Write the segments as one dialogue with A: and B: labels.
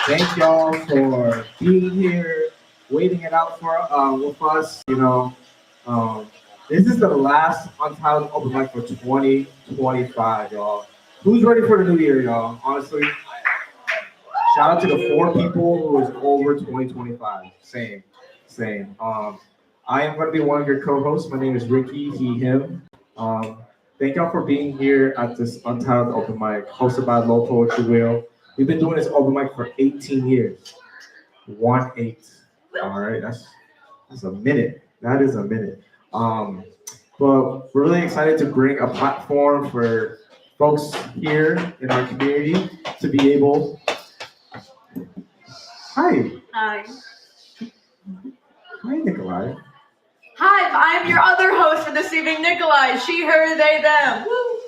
A: Thank y'all for being here, waiting it out for with us. Um, this is the last Untitled open mic for 2025, y'all. Who's ready for the new year, y'all? Honestly, shout out to the four people who is over 2025. Same. I am going to be one of your co-hosts. My name is Ricky, he, him. Um, Thank y'all for being here at this Untitled open mic hosted by Low Poetry Wheel. We've been doing this open mic for 18 years. 1-8. All right, that's a minute. That is a minute. Um, but we're really excited to bring a platform for folks here in our community to be able. Hi.
B: Hi.
A: Hi, Nikolai.
B: Hi, I'm your other host for this evening, Nikolai. She, her, they, them. Woo.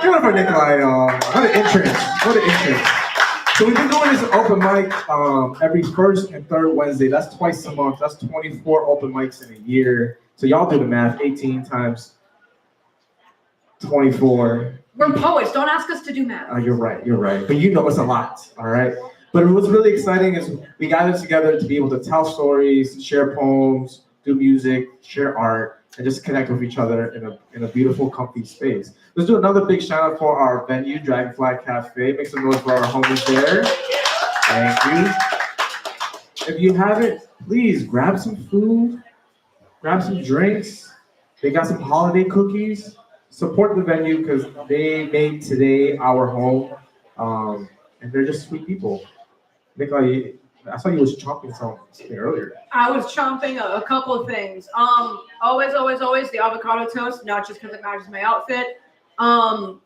A: Give it up for Nikolai. What an entrance. What an entrance. So we've been doing this open mic every first and third Wednesday. That's twice a month. That's 24 open mics in a year. So y'all do the math. 18 times 24.
B: We're poets. Don't ask us to do math.
A: You're right. But you know it's a lot, all right? But what's really exciting is we gathered together to be able to tell stories, share poems, do music, share art, and just connect with each other in a beautiful, comfy space. Let's do another big shout out for our venue, Dragonfly Cafe. Make some noise for our homies there. Thank you. If you haven't, please grab some food, grab some drinks. They got some holiday cookies. Support the venue because they made today our home, and they're just sweet people. Nikolai, I saw you was chomping something earlier.
B: I was chomping a couple of things. Always the avocado toast, not just because it matches my outfit. The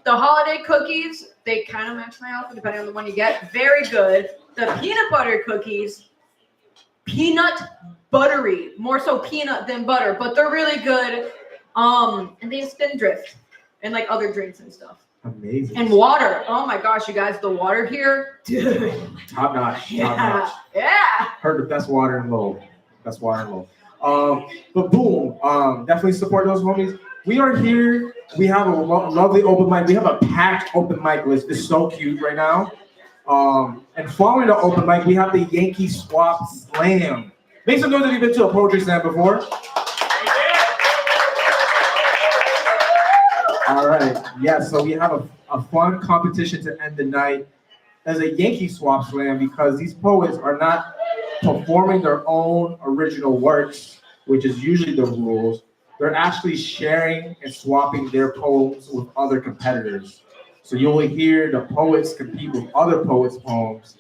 B: holiday cookies, they kind of match my outfit depending on the one you get. Very good. The peanut butter cookies, peanut buttery, more so peanut than butter, but they're really good. And they have spindrift and like other drinks and stuff.
A: Amazing.
B: And water. Oh my gosh, you guys, the water here, dude.
A: Top notch.
B: Yeah.
A: Heard the best water in Lowell. But boom, definitely support those homies. We are here. We have a lovely open mic. We have a packed open mic list. It's so cute right now. And following the open mic, we have the Yankee Swap Slam. Make some noise if you've been to a poetry slam before. All right. Yeah, so we have a fun competition to end the night as a Yankee Swap Slam because these poets are not performing their own original works, which is usually the rules. They're actually sharing and swapping their poems with other competitors. So you will hear the poets compete with other poets' poems,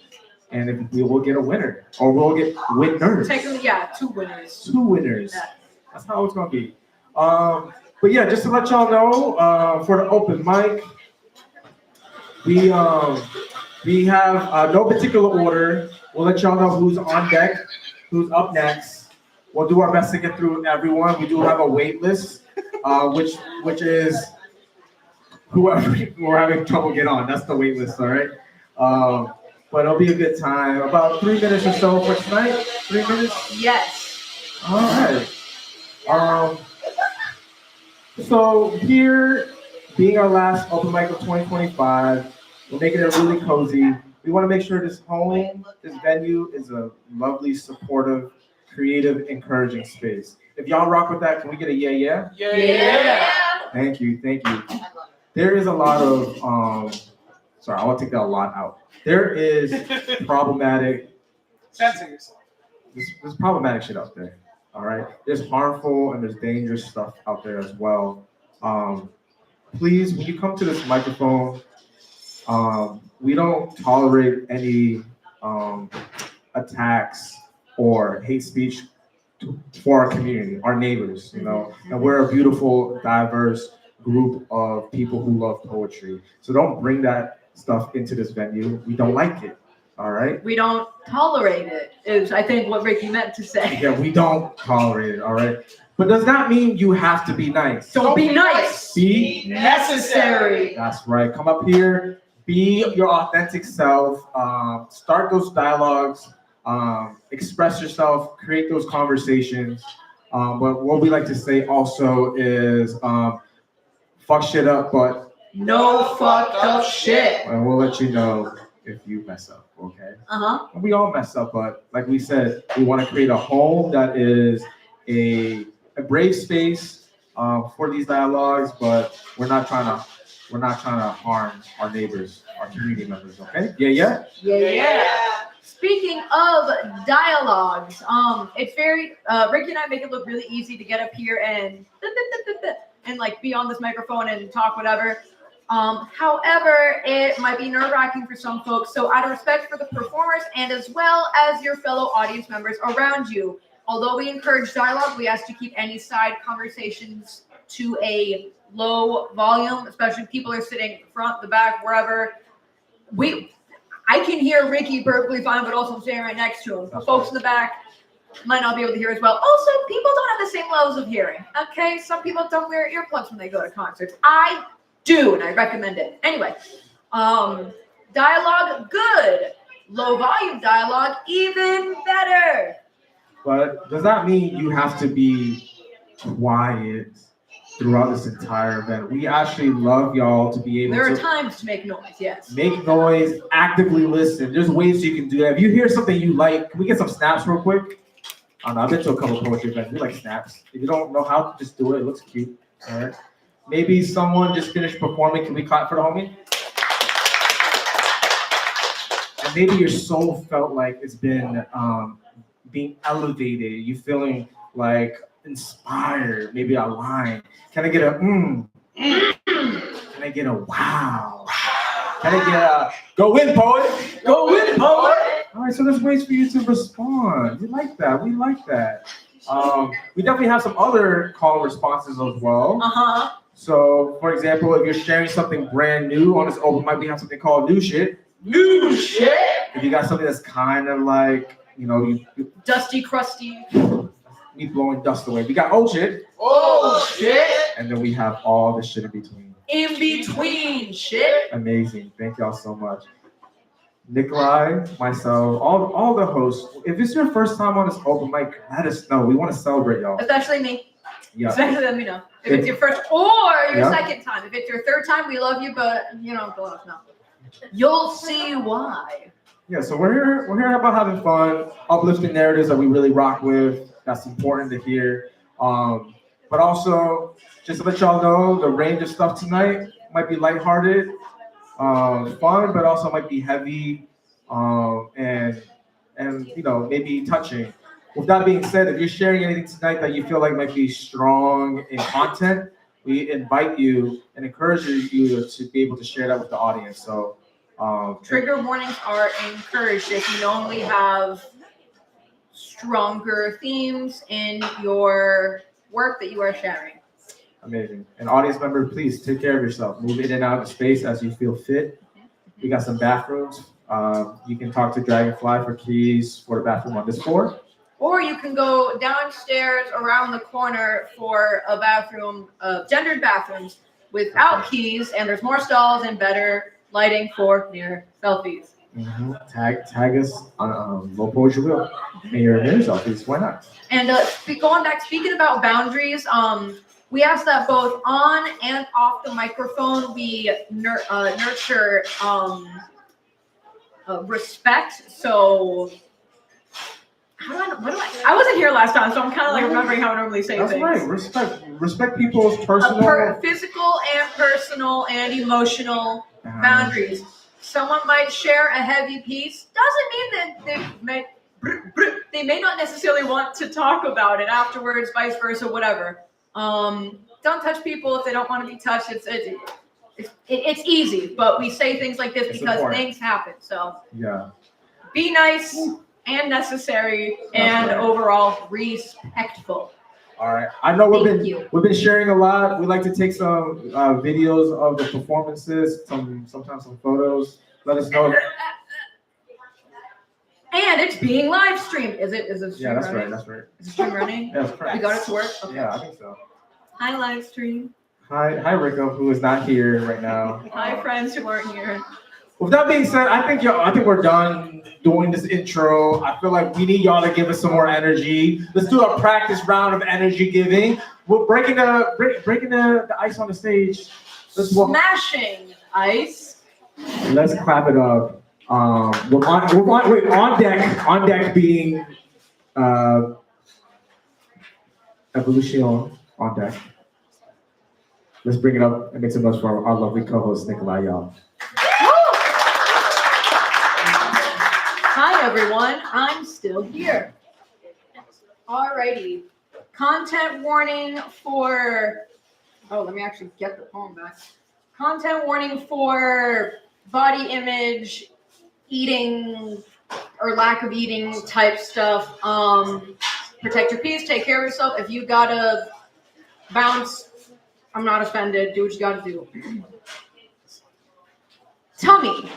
A: and we will get a winner, or we'll get winners.
B: Technically, yeah, two winners.
A: Two winners. Yeah. That's how it's gonna be. But yeah, just to let y'all know, for the open mic, we have no particular order. We'll let y'all know who's on deck, who's up next. We'll do our best to get through everyone. We do have a wait list, which is whoever we're having trouble get on. That's the wait list, all right? But it'll be a good time. About 3 minutes or so for tonight. 3 minutes?
B: Yes.
A: All right. So here, being our last open mic of 2025, we're making it really cozy. We want to make sure this venue is a lovely, supportive, creative, encouraging space. If y'all rock with that, can we get a yeah?
B: Yeah.
A: Thank you. There is a lot of, sorry, I want to take that lot out. There is problematic,
C: Censor yourself.
A: there's problematic shit out there. All right, there's harmful and there's dangerous stuff out there as well. Please, when you come to this microphone, we don't tolerate any attacks or hate speech for our community, our neighbors, you know. And we're a beautiful, diverse group of people who love poetry. So don't bring that stuff into this venue. We don't like it. All right.
B: We don't tolerate it, is I think what Ricky meant to say.
A: Yeah, we don't tolerate it, all right? But does that mean you have to be nice?
B: Don't be nice.
A: Be
B: necessary.
A: That's right. Come up here, be your authentic self, start those dialogues, express yourself, create those conversations. But what we like to say also is fuck shit up, but
B: no fucked up shit.
A: And we'll let you know if you mess up, okay?
B: Uh-huh.
A: We all mess up, but like we said, we want to create a home that is a brave space for these dialogues, but we're not trying to harm our neighbors, our community members, okay?
B: Yeah. Speaking of dialogues, it's very Ricky and I make it look really easy to get up here and like be on this microphone and talk whatever. However, it might be nerve-wracking for some folks. So out of respect for the performers and as well as your fellow audience members around you, although we encourage dialogue, we ask you to keep any side conversations to a low volume, especially if people are sitting front, the back, wherever. I can hear Ricky perfectly fine, but also I'm standing right next to him. The folks in the back might not be able to hear as well. Also, people don't have the same levels of hearing. Okay, some people don't wear earplugs when they go to concerts. I do, and I recommend it. Anyway, dialogue, good. Low volume dialogue, even better.
A: But does that mean you have to be quiet throughout this entire event? We actually love y'all to be able
B: There
A: to
B: are times to make noise, yes.
A: make noise, actively listen. There's ways you can do that. If you hear something you like, can we get some snaps real quick? I don't know, I've been to a couple of poetry events. We like snaps. If you don't know how, just do it. It looks cute. All right. Maybe someone just finished performing. Can we clap for the homie? And maybe your soul felt like it's been being elevated. You feeling like inspired. Maybe a line. Can I get a Can I get a wow? Can I get a go win, poet? Go win, poet! All right, so there's ways for you to respond. We like that. We like that. We definitely have some other call responses as well.
B: Uh-huh.
A: So, for example, if you're sharing something brand new on this open mic, we have something called new shit.
B: New shit.
A: If you got something that's kind of like, you
B: Dusty, crusty.
A: me blowing dust away. We got old shit.
B: Oh, shit.
A: And then we have all the shit in between.
B: In between shit.
A: Amazing. Thank y'all so much. Nikolai, myself, all the hosts. If it's your first time on this open mic, let us know. We want to celebrate y'all.
B: Especially me.
A: Yeah.
B: Especially let me know. If it's your first or your second time. If it's your third time, we love you, but you don't have to let us know. You'll see why.
A: Yeah, so we're here about having fun, uplifting narratives that we really rock with. That's important to hear. But also, just to let y'all know, the range of stuff tonight might be lighthearted, fun, but also might be heavy, and maybe touching. With that being said, if you're sharing anything tonight that you feel like might be strong in content, we invite you and encourage you to be able to share that with the audience. So,
B: trigger warnings are encouraged if you normally have stronger themes in your work that you are sharing.
A: Amazing. And audience member, please take care of yourself. Move in and out of space as you feel fit. We got some bathrooms. You can talk to Dragonfly for keys for the bathroom on this floor.
B: Or you can go downstairs around the corner for a bathroom, gendered bathrooms without keys, and there's more stalls and better lighting for near selfies.
A: Mm-hmm. Tag us on Low Poetry Will and your mirror selfies. Why not?
B: And going back, speaking about boundaries, we ask that both on and off the microphone we nurture respect. So. I wasn't here last time, so I'm kind of like remembering how I normally say things.
A: That's right. Respect people's personal,
B: physical and personal and emotional boundaries. Someone might share a heavy piece. Doesn't mean that they may not necessarily want to talk about it afterwards, vice versa, whatever. Don't touch people if they don't want to be touched. It's easy, but we say things like this because things happen. So
A: yeah,
B: be nice. And necessary and overall respectful.
A: All right. I know we've been sharing a lot. We like to take some videos of the performances, sometimes some photos. Let us know.
B: And it's being live streamed. Is it stream
A: Yeah, that's
B: running?
A: right. That's right.
B: Is the stream running?
A: Yeah, that's correct.
B: We got it to work? Okay.
A: Yeah, I think so.
B: Hi, live stream.
A: Hi, Rico, who is not here right now.
B: Hi, friends who aren't here.
A: With that being said, I think we're done doing this intro. I feel like we need y'all to give us some more energy. Let's do a practice round of energy giving. We're breaking the ice on the stage.
B: Smashing ice.
A: Let's clap it up. On deck being uh, Evolution on deck. Let's bring it up and make some noise for our lovely co-host Nikolai, y'all.
B: Hi everyone, I'm still here. Alrighty. Content warning for let me actually get the poem back. Content warning for body image, eating or lack of eating type stuff. Protect your peace, take care of yourself. If you gotta bounce, I'm not offended. Do what you gotta do. Tummy.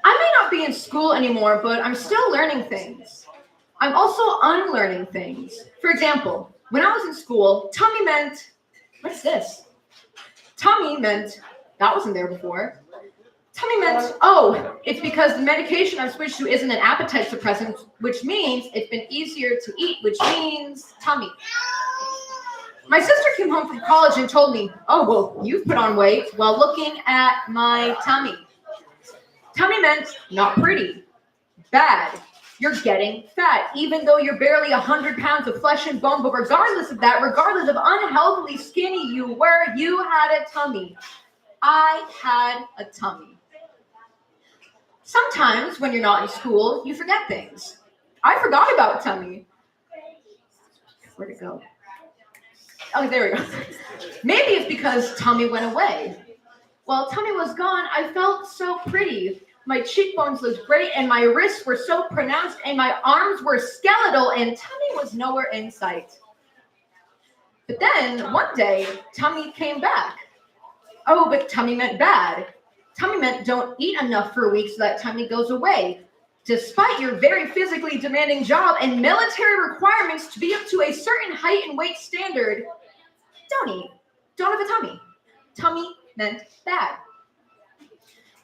B: I may not be in school anymore, but I'm still learning things. I'm also unlearning things. For example, when I was in school, tummy meant, what's this? Tummy meant, that wasn't there before. Tummy meant, it's because the medication I've switched to isn't an appetite suppressant, which means it's been easier to eat, which means tummy. My sister came home from college and told me, you've put on weight while looking at my tummy. Tummy meant not pretty, bad. You're getting fat, even though you're barely 100 pounds of flesh and bone. But regardless of that, regardless of unhealthily skinny you were, you had a tummy. I had a tummy. Sometimes when you're not in school, you forget things. I forgot about tummy. Where'd it go? Oh, there we go. Maybe it's because tummy went away. While tummy was gone, I felt so pretty. My cheekbones looked great, and my wrists were so pronounced, and my arms were skeletal, and tummy was nowhere in sight. But then, one day, tummy came back. Oh, but tummy meant bad. Tummy meant don't eat enough for a week so that tummy goes away. Despite your very physically demanding job and military requirements to be up to a certain height and weight standard, don't eat. Don't have a tummy. Tummy meant bad.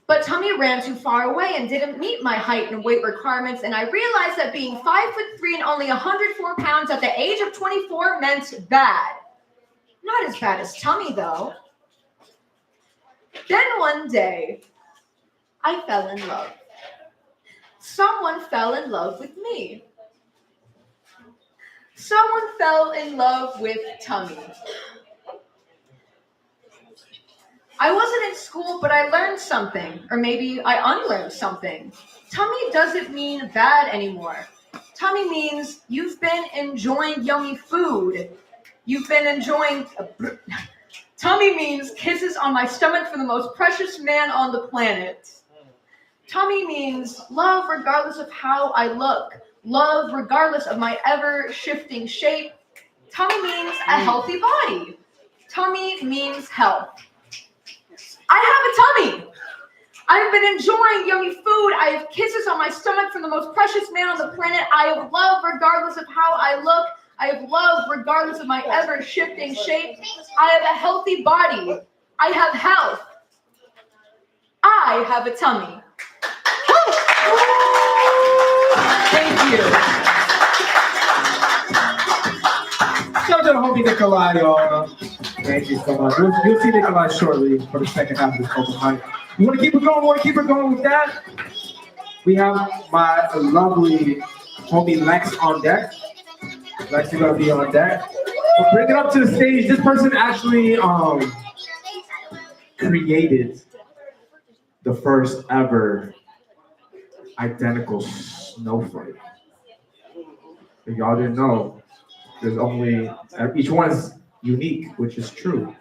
B: But tummy ran too far away and didn't meet my height and weight requirements, and I realized that being 5'3" and only 104 pounds at the age of 24 meant bad. Not as bad as tummy, though. Then one day, I fell in love. Someone fell in love with me. Someone fell in love with tummy. I wasn't in school, but I learned something, or maybe I unlearned something. Tummy doesn't mean bad anymore. Tummy means you've been enjoying yummy food. You've been enjoying... Tummy means kisses on my stomach for the most precious man on the planet. Tummy means love regardless of how I look. Love regardless of my ever-shifting shape. Tummy means a healthy body. Tummy means health. I have a tummy. I've been enjoying yummy food. I have kisses on my stomach from the most precious man on the planet. I have love regardless of how I look. I have love regardless of my ever-shifting shape. I have a healthy body. I have health. I have a tummy. Thank you.
A: Shout out to the homie Nikolai, y'all. Thank you so much. You'll see Nikolai shortly for the second half of this open mic. You want to keep it going? With that? We have my lovely homie Lex on deck. Lex is gonna be on deck. We'll bring it up to the stage. This person actually created the first ever identical snowflake. If y'all didn't know, there's only each one is unique, which is true.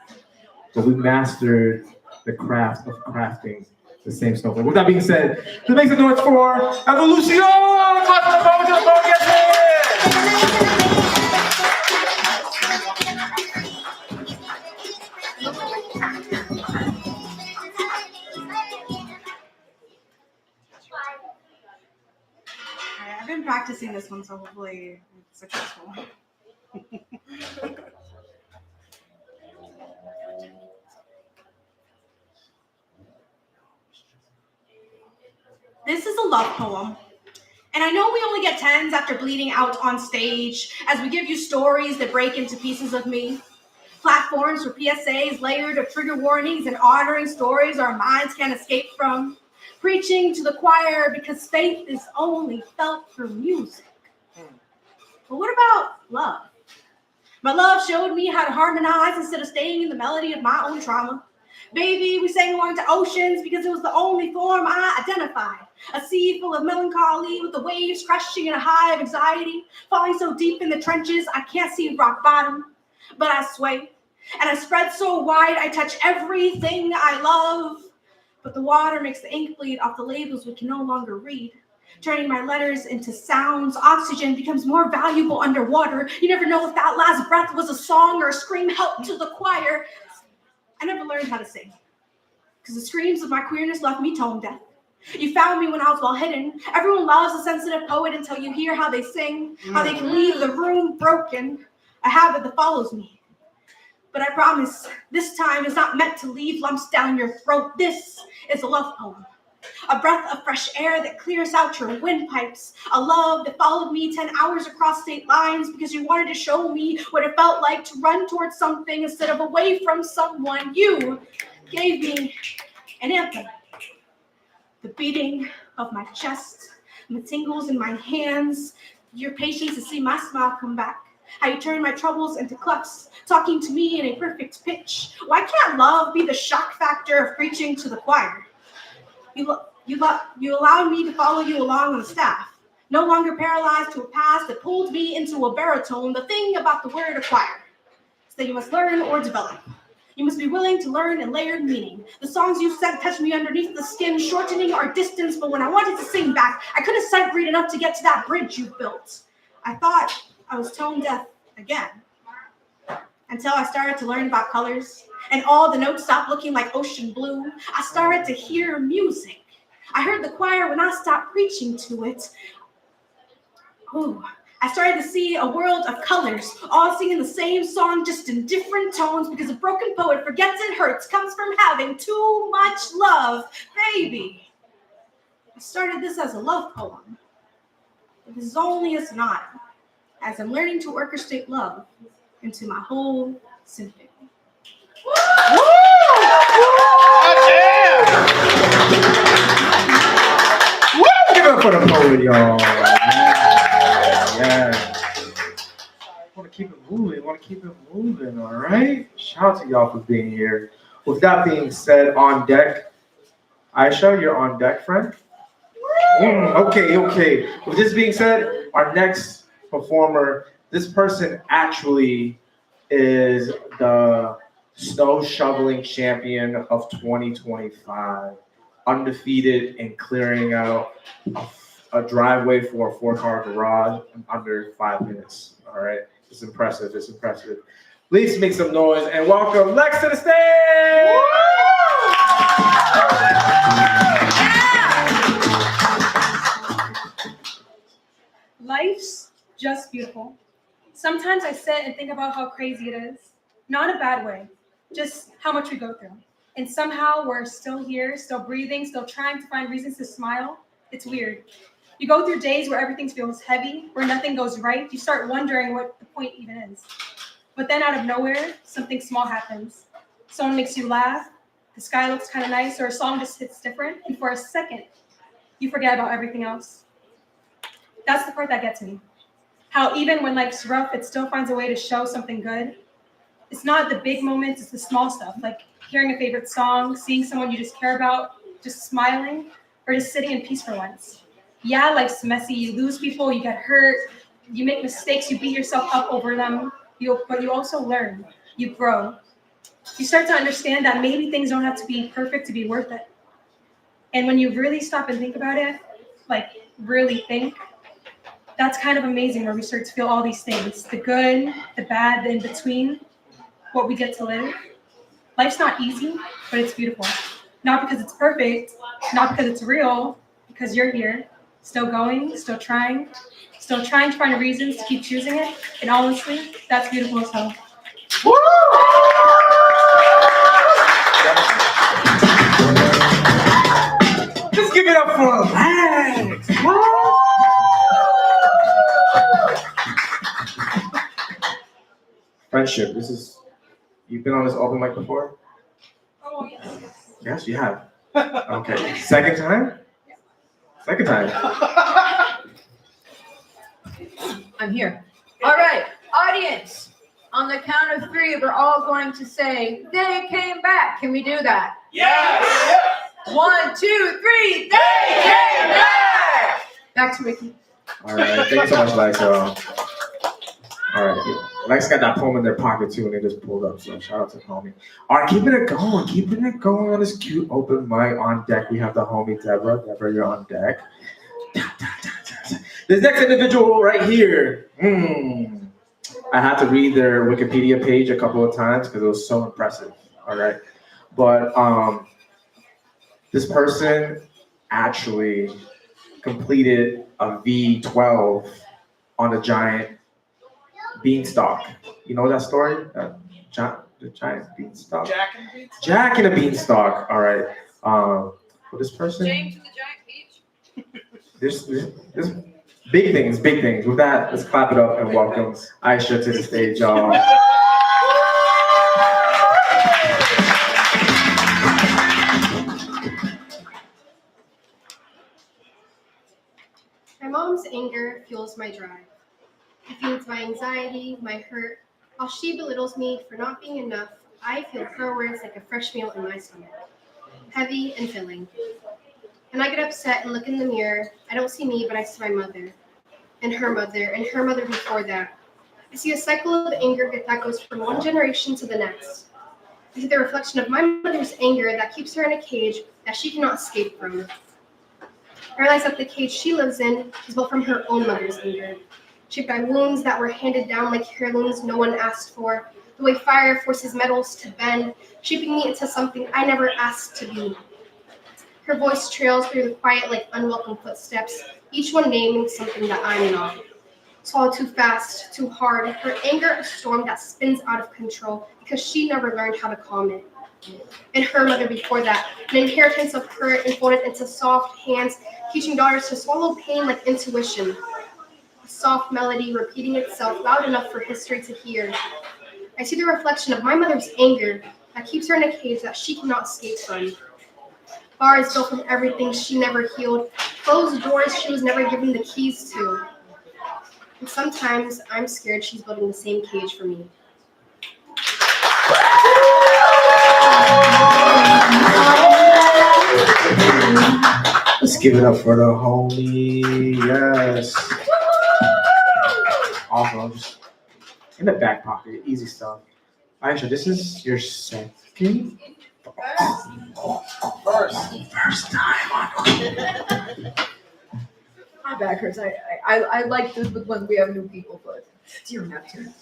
A: But we mastered the craft of crafting the same snowflake. With that being said, let's make some noise for Evolution!
C: I've been practicing this one, so hopefully it's successful. This is a love poem. And I know we only get tens after bleeding out on stage as we give you stories that break into pieces of me. Platforms for PSAs layered of trigger warnings and honoring stories our minds can't escape from. preaching to the choir because faith is only felt through music. But what about love? My love showed me how to harmonize instead of staying in the melody of my own trauma. Baby, we sang along to oceans because it was the only form I identified. A sea full of melancholy with the waves crashing in a high of anxiety, falling so deep in the trenches I can't see rock bottom. But I sway, and I spread so wide I touch everything I love. But the water makes the ink bleed off the labels we can no longer read. Turning my letters into sounds, oxygen becomes more valuable underwater. You never know if that last breath was a song or a scream help to the choir. I never learned how to sing because the screams of my queerness left me tone deaf. You found me when I was well hidden. Everyone loves a sensitive poet until you hear how they sing, how they can leave the room broken, a habit that follows me. But I promise, this time is not meant to leave lumps down your throat. This is a love poem. A breath of fresh air that clears out your windpipes. A love that followed me 10 hours across state lines because you wanted to show me what it felt like to run towards something instead of away from someone. You gave me an anthem. The beating of my chest, the tingles in my hands, your patience to see my smile come back. How you turn my troubles into clucks, talking to me in a perfect pitch. Why can't love be the shock factor of preaching to the choir? You allowed me to follow you along on the staff, no longer paralyzed to a past that pulled me into a baritone. The thing about the word acquire is that you must learn or develop. You must be willing to learn and layered meaning. The songs you sent touched me underneath the skin, shortening our distance, but when I wanted to sing back, I couldn't sight read enough to get to that bridge you built. I thought I was tone deaf again, until I started to learn about colors, and all the notes stopped looking like ocean blue. I started to hear music. I heard the choir when I stopped preaching to it. Ooh, I started to see a world of colors, all singing the same song, just in different tones, because a broken poet forgets it hurts, comes from having too much love. Baby, I started this as a love poem, but this is only a sonata, as I'm learning to orchestrate love into my whole symphony.
A: Woo! Woo! Give it up for the poet, y'all. Yeah. Want to keep it moving, all right? Shout out to y'all for being here. With that being said, on deck, Aisha, you're on deck, friend. Okay. With this being said, our next performer, this person actually is the snow shoveling champion of 2025, undefeated in clearing out a driveway for a 4-car garage in under 5 minutes. All right, it's impressive. Please make some noise and welcome Lex to the stage.
D: Life's just beautiful. Sometimes I sit and think about how crazy it is. Not in a bad way, just how much we go through. And somehow we're still here, still breathing, still trying to find reasons to smile. It's weird. You go through days where everything feels heavy, where nothing goes right. You start wondering what the point even is. But then out of nowhere, something small happens. Someone makes you laugh, the sky looks kind of nice, or a song just hits different. And for a second, you forget about everything else. That's the part that gets me. How even when life's rough, it still finds a way to show something good. It's not the big moments, it's the small stuff, like hearing a favorite song, seeing someone you just care about, just smiling, or just sitting in peace for once. Yeah, life's messy, you lose people, you get hurt, you make mistakes, you beat yourself up over them, but you also learn, you grow. You start to understand that maybe things don't have to be perfect to be worth it. And when you really stop and think about it, like really think, that's kind of amazing where we start to feel all these things, the good, the bad, the in-between, what we get to live. Life's not easy, but it's beautiful. Not because it's perfect, not because it's real, because you're here, still going, still trying to find reasons to keep choosing it. And honestly, that's beautiful as hell.
A: Woo! Just give it up for Lex. Friendship. You've been on this open mic before?
D: Oh, yes.
A: Yes, you have. Okay. Second time? Second time.
B: I'm here. All right, audience. On the count of 3, we're all going to say, "They came back." Can we do that?
E: Yes!
B: 1, 2, 3. They came back. Back to Ricky.
A: All right. Thank you so much, Lex. All right. Lex got that poem in their pocket too, and they just pulled up. So shout out to the homie. All right, keeping it going on this cute open mic. On deck, we have the homie Deborah. Deborah, you're on deck. This next individual right here. I had to read their Wikipedia page a couple of times because it was so impressive. All right, but this person actually completed a V12 on a giant beanstalk. You know that story? The giant beanstalk. Jack and the Beanstalk. All right. For this person,
B: James and the Giant Peach.
A: there's big things. With that, let's clap it up and welcome Aisha to the stage, y'all.
F: My mom's anger fuels my drive. It feeds my anxiety, my hurt. While she belittles me for not being enough, I feel her words like a fresh meal in my stomach, heavy and filling. When I get upset and look in the mirror, I don't see me, but I see my mother, and her mother before that. I see a cycle of anger that goes from one generation to the next. I see the reflection of my mother's anger that keeps her in a cage that she cannot escape from. I realize that the cage she lives in is built from her own mother's anger, shaped by wounds that were handed down like heirlooms no one asked for, the way fire forces metals to bend, shaping me into something I never asked to be. Her voice trails through the quiet like unwelcome footsteps, each one naming something that I'm not. Swallowed too fast, too hard, her anger a storm that spins out of control because she never learned how to calm it. And her mother before that, an inheritance of hurt enfolded into soft hands, teaching daughters to swallow pain like intuition. A soft melody repeating itself loud enough for history to hear. I see the reflection of my mother's anger that keeps her in a cage that she cannot escape from. Bars built from everything she never healed, closed doors she was never given the keys to. And sometimes I'm scared she's building the same cage for me.
A: Let's give it up for the homie. Yes. Awesome. Just in the back pocket, easy stuff. Aisha, this is your second. First time on.
B: My back hurts. I like this when we have new people, but it's your Neptune.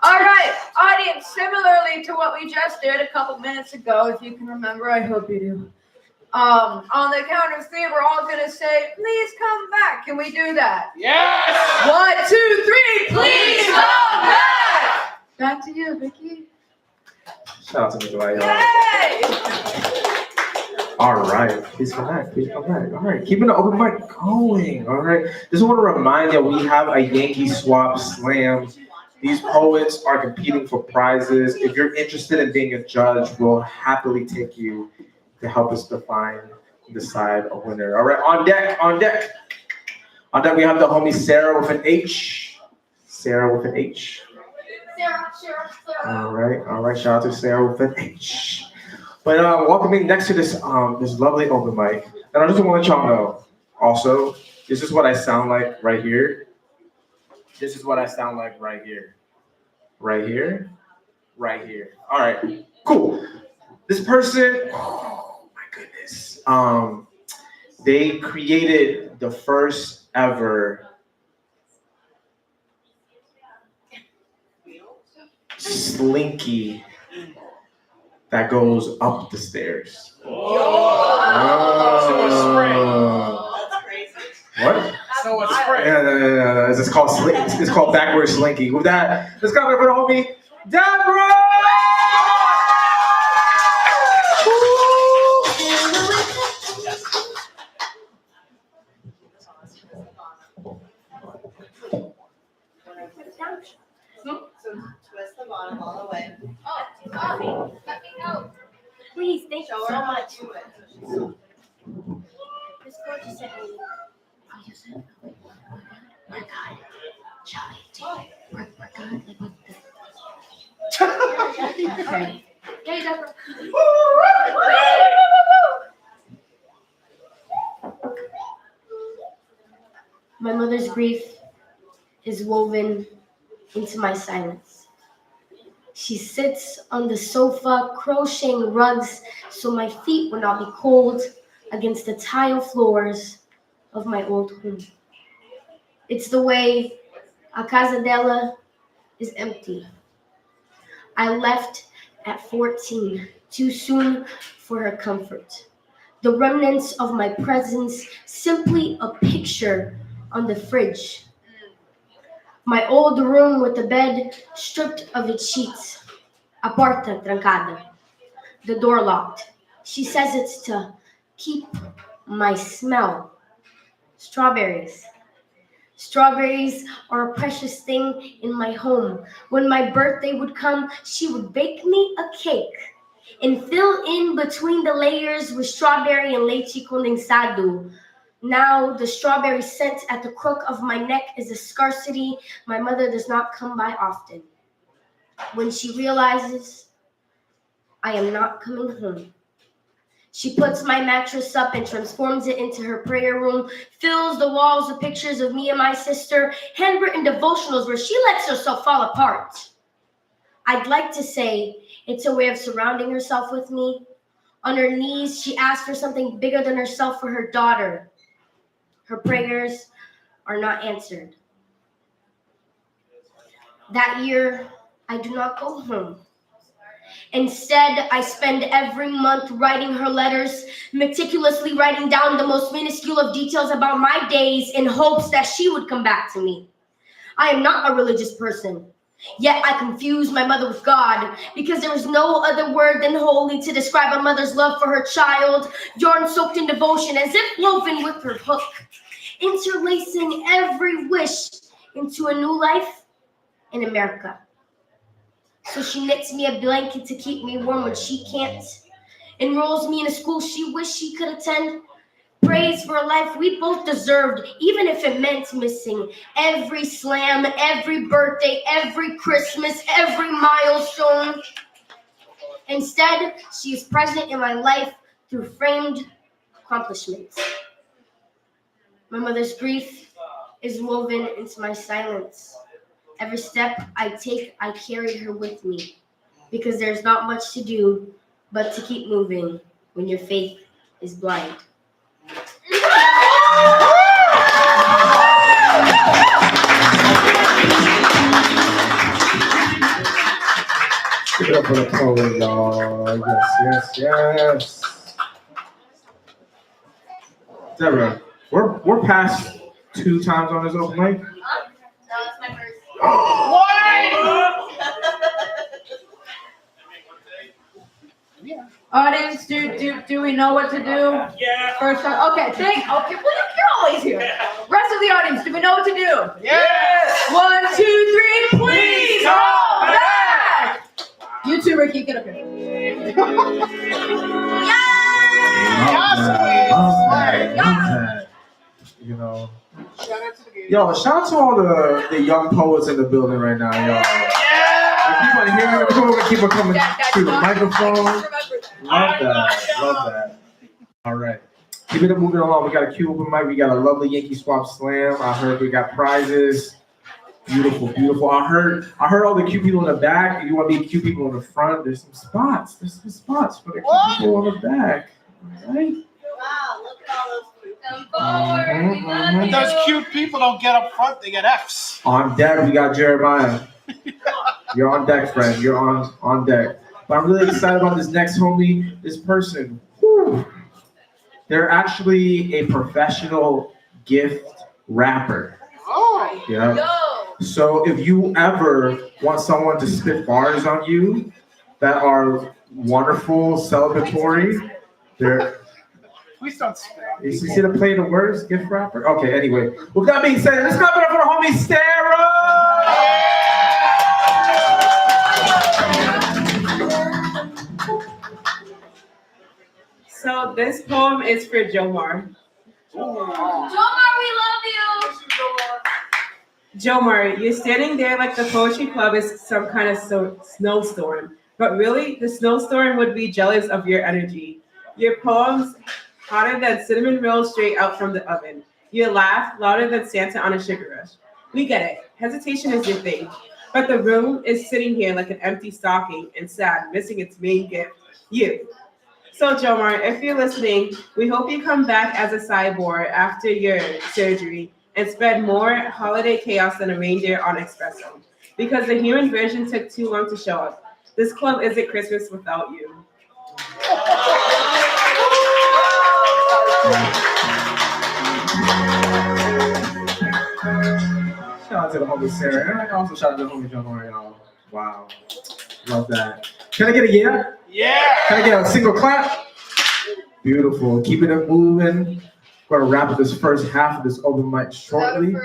B: All right, audience, similarly to what we just did a couple minutes ago, if you can remember, I hope you do. On the count of 3, we're all gonna say, "Please come back." Can we do that?
E: Yes!
B: 1, 2, 3, please come back! Back to you, Vicky.
A: Shout out to Nikolai.
B: Yay!
A: All right, please come back. All right, keeping the open mic going. All right, just want to remind you we have a Yankee swap slam. These poets are competing for prizes. If you're interested in being a judge, we'll happily take you to help us decide a winner. All right, on deck. We have the homie Sarah with an H. Sarah. All right. Shout out to Sarah with an H. But welcoming next to this this lovely open mic, and I just want to let y'all know. Also, this is what I sound like right here. This is what I sound like right here. Right here. All right, cool. This person, oh my goodness. They created the first ever slinky that goes up the stairs.
E: That's crazy.
A: What?
E: So it's spring.
A: No. It's called it's called backward slinky. With that, let's go over to homie Deborah.
G: So twist the bottom all the way.
F: Let me know. Please, thank you so much. Let's go to second.
B: Oh, you said we're good. Joey, we're good. Like with the okay. Yay, Deborah.
F: My mother's grief is woven into my silence. She sits on the sofa, crocheting rugs so my feet will not be cold against the tile floors of my old home. It's the way a casa della is empty. I left at 14, too soon for her comfort. The remnants of my presence, simply a picture on the fridge. My old room with the bed stripped of its sheets. A porta trancada. The door locked. She says it's to keep my smell. Strawberries. Strawberries are a precious thing in my home. When my birthday would come, she would bake me a cake and fill in between the layers with strawberry and leche condensado. Now the strawberry scent at the crook of my neck is a scarcity my mother does not come by often. When she realizes I am not coming home, she puts my mattress up and transforms it into her prayer room, fills the walls with pictures of me and my sister, handwritten devotionals where she lets herself fall apart. I'd like to say it's a way of surrounding herself with me. On her knees, she asks for something bigger than herself for her daughter. Her prayers are not answered. That year, I do not go home. Instead, I spend every month writing her letters, meticulously writing down the most minuscule of details about my days in hopes that she would come back to me. I am not a religious person, yet I confuse my mother with God because there is no other word than holy to describe a mother's love for her child, yarn-soaked in devotion as if woven with her hook, interlacing every wish into a new life in America. So she knits me a blanket to keep me warm when she can't, enrolls me in a school she wished she could attend, prays for a life we both deserved, even if it meant missing every slam, every birthday, every Christmas, every milestone. Instead, she is present in my life through framed accomplishments. My mother's grief is woven into my silence. Every step I take, I carry her with me, because there's not much to do but to keep moving when your faith is blind.
A: Give it up for the poet, y'all. Yes. Deborah, we're past 2 times on this open mic.
G: No, that's my first.
B: Audience, do we know what to do?
E: Yeah.
B: First time. Okay, well, you're always here. Rest of the audience, do we know what to do?
E: Yes.
B: 1, 2, 3, please
E: come
B: come back. You too, Ricky, get up here.
A: You know. Shout out to all the young poets in the building right now, y'all. Keep on hearing them, keep on coming to the microphone. Love that. All right. Keep it moving along. We got a cute open mic. We got a lovely Yankee Swap Slam. I heard we got prizes. Beautiful. I heard all the cute people in the back. If you want to be cute people in the front, there's some spots. There's some spots for the cute people in the back. All right.
G: Wow, look at all those people.
E: But those cute people don't get up front, they get F's.
A: On deck, we got Jeremiah. You're on deck, friend. You're on deck. But I'm really excited about this next homie, this person. Whew. They're actually a professional gift rapper.
E: Oh.
A: Yeah. So if you ever want someone to spit bars on you that are wonderful, celebratory, they're...
E: Please don't spit on
A: You see the play the words, gift rapper? Okay, anyway. With that being said, let's clap it up for the homie Stara!
H: So this poem is for Jomar.
G: Jomar, we love you.
H: Jomar, you're standing there like the poetry club is some kind of snowstorm. But really, the snowstorm would be jealous of your energy. Your poems hotter than cinnamon rolls straight out from the oven. Your laugh louder than Santa on a sugar rush. We get it. Hesitation is your thing. But the room is sitting here like an empty stocking and sad, missing its main gift, you. So, Jomar, if you're listening, we hope you come back as a cyborg after your surgery and spread more holiday chaos than a reindeer on espresso. Because the human version took too long to show up. This club isn't Christmas without you.
A: Shout out to the homie Sarah. And also shout out to the homie John Moore, y'all. Wow. Love that. Can I get a yeah?
E: Yeah.
A: Can I get a single clap? Beautiful. Keeping it moving. We're gonna wrap up this first half of this open mic shortly.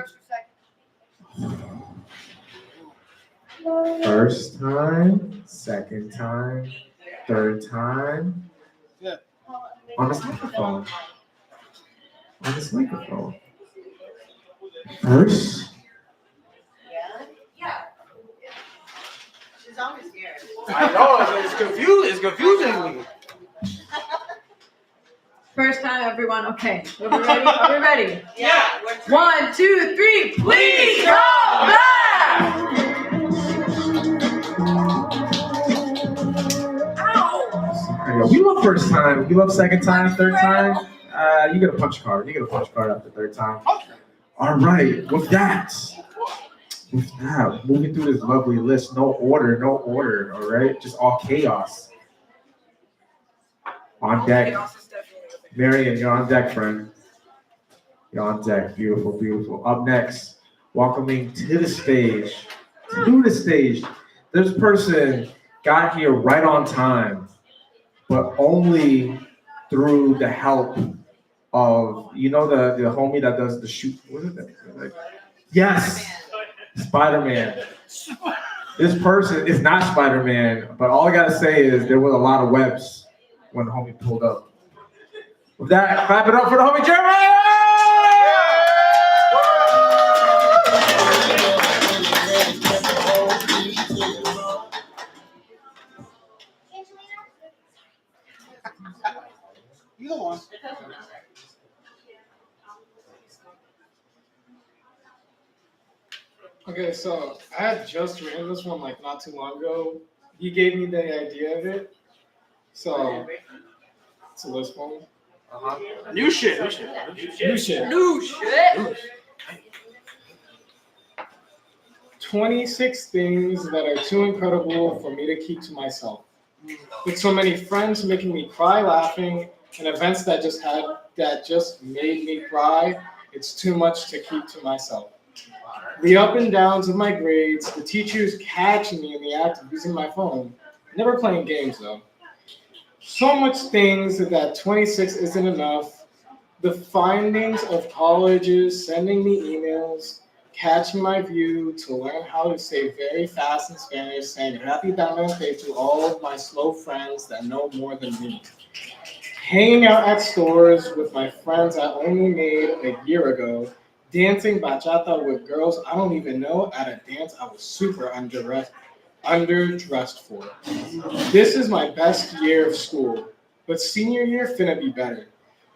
A: First time, second time, third time.
E: Yeah.
A: On this microphone. On this microphone. First.
G: Yeah. She's always scared.
E: I know, it's confusing. It's confusing me.
B: First time, everyone. Okay. Are we ready? Are we ready?
G: Yeah.
B: 1, 2, 3. Please come back.
A: There you go. We love first time. We love second time, third time. You get a punch card. You get a punch card after third time. All right. With that, moving through this lovely list. No order. All right. Just all chaos. On deck. Marion, you're on deck, friend. You're on deck. Beautiful, beautiful. Up next, welcoming to the stage. This person got here right on time, but only through the help of, the homie that does the shoot. What is that? Yes, Spider-Man. This person is not Spider-Man, but all I gotta say is there was a lot of webs when the homie pulled up. With that, clap it up for the homie Jeremy!
E: You go on.
I: Okay, so I had just written this one like not too long ago. He gave me the idea of it. So it's a list poem.
E: New shit.
I: 26 things that are too incredible for me to keep to myself. With so many friends making me cry laughing and events that just made me cry, it's too much to keep to myself. The up and downs of my grades, the teachers catching me in the act of using my phone, never playing games though. So much things that 26 isn't enough. The findings of colleges sending me emails, catching my view to learn how to say very fast in Spanish, saying rápidamente to all of my slow friends that know more than me. Hanging out at stores with my friends I only made a year ago, dancing bachata with girls I don't even know at a dance I was super underdressed for. This is my best year of school, but senior year finna be better.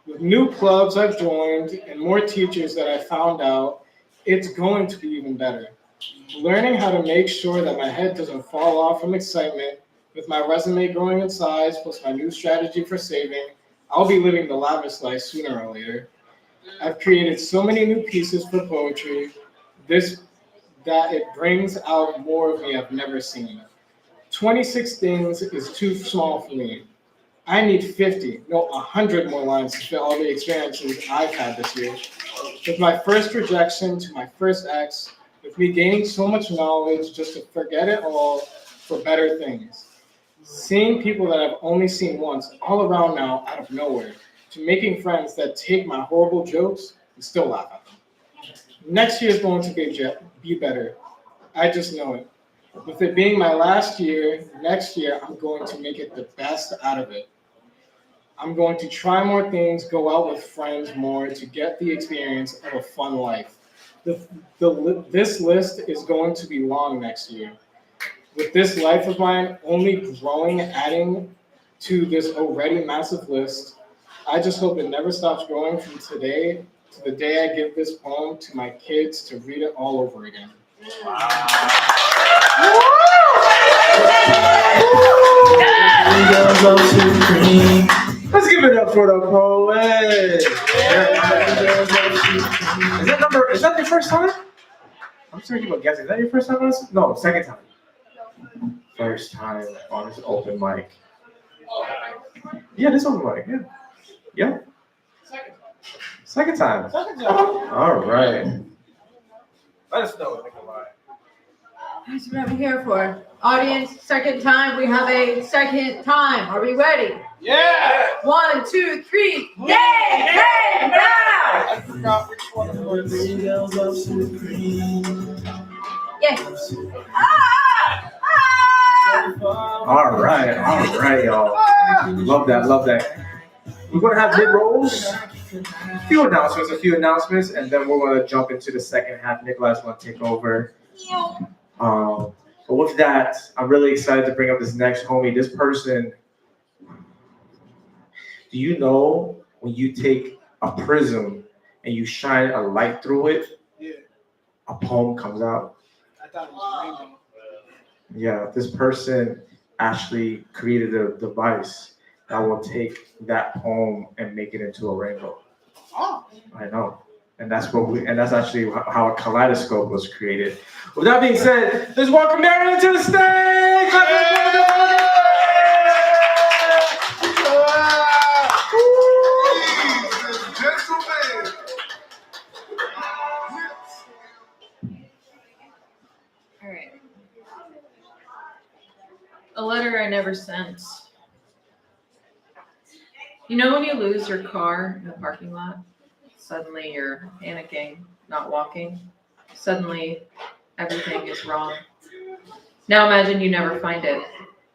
I: With new clubs I've joined and more teachers that I found out, it's going to be even better. Learning how to make sure that my head doesn't fall off from excitement, with my resume growing in size plus my new strategy for saving, I'll be living the lavish life sooner or later. I've created so many new pieces for poetry, that it brings out more of me I've never seen. 26 things is too small for me. I need 100 more lines to fit all the experiences I've had this year. With my first rejection to my first ex, with me gaining so much knowledge just to forget it all for better things. Seeing people that I've only seen once all around now out of nowhere, to making friends that take my horrible jokes and still laugh at them. Next year is going to be better. I just know it. With it being my last year, next year I'm going to make it the best out of it. I'm going to try more things, go out with friends more to get the experience of a fun life. This list is going to be long next year. With this life of mine only growing, adding to this already massive list, I just hope it never stops growing from today to the day I give this poem to my kids to read it all over again.
A: Let's give it up for the poet. Is that your first time? I'm sorry you were guessing. Is that your first time on this? No, second time. First time on this open mic. Yeah, this open mic, yeah. Yeah. Second time. All right. Let us know what they can lie.
B: That's what I'm here for. Audience, second time. We have a second time. Are we ready?
E: Yeah!
B: 1, 2, 3. Yay! Hey! Now!
E: I forgot which one it was.
B: Yes.
A: All right, y'all. Love that. We're gonna have mid rolls, a few announcements, and then we're gonna jump into the second half. Nikolai's gonna take over. But with that, I'm really excited to bring up this next homie. This person, do you know when you take a prism and you shine a light through it, a poem comes out?
E: I thought it was rainbow.
A: Yeah, this person actually created a device that will take that poem and make it into a rainbow.
E: Oh.
A: I know. And that's actually how a kaleidoscope was created. With that being said, let's welcome Marion to the stage!
B: All right. A letter I never sent. You know when you lose your car in the parking lot? Suddenly you're panicking, not walking. Suddenly everything is wrong. Now imagine you never find it.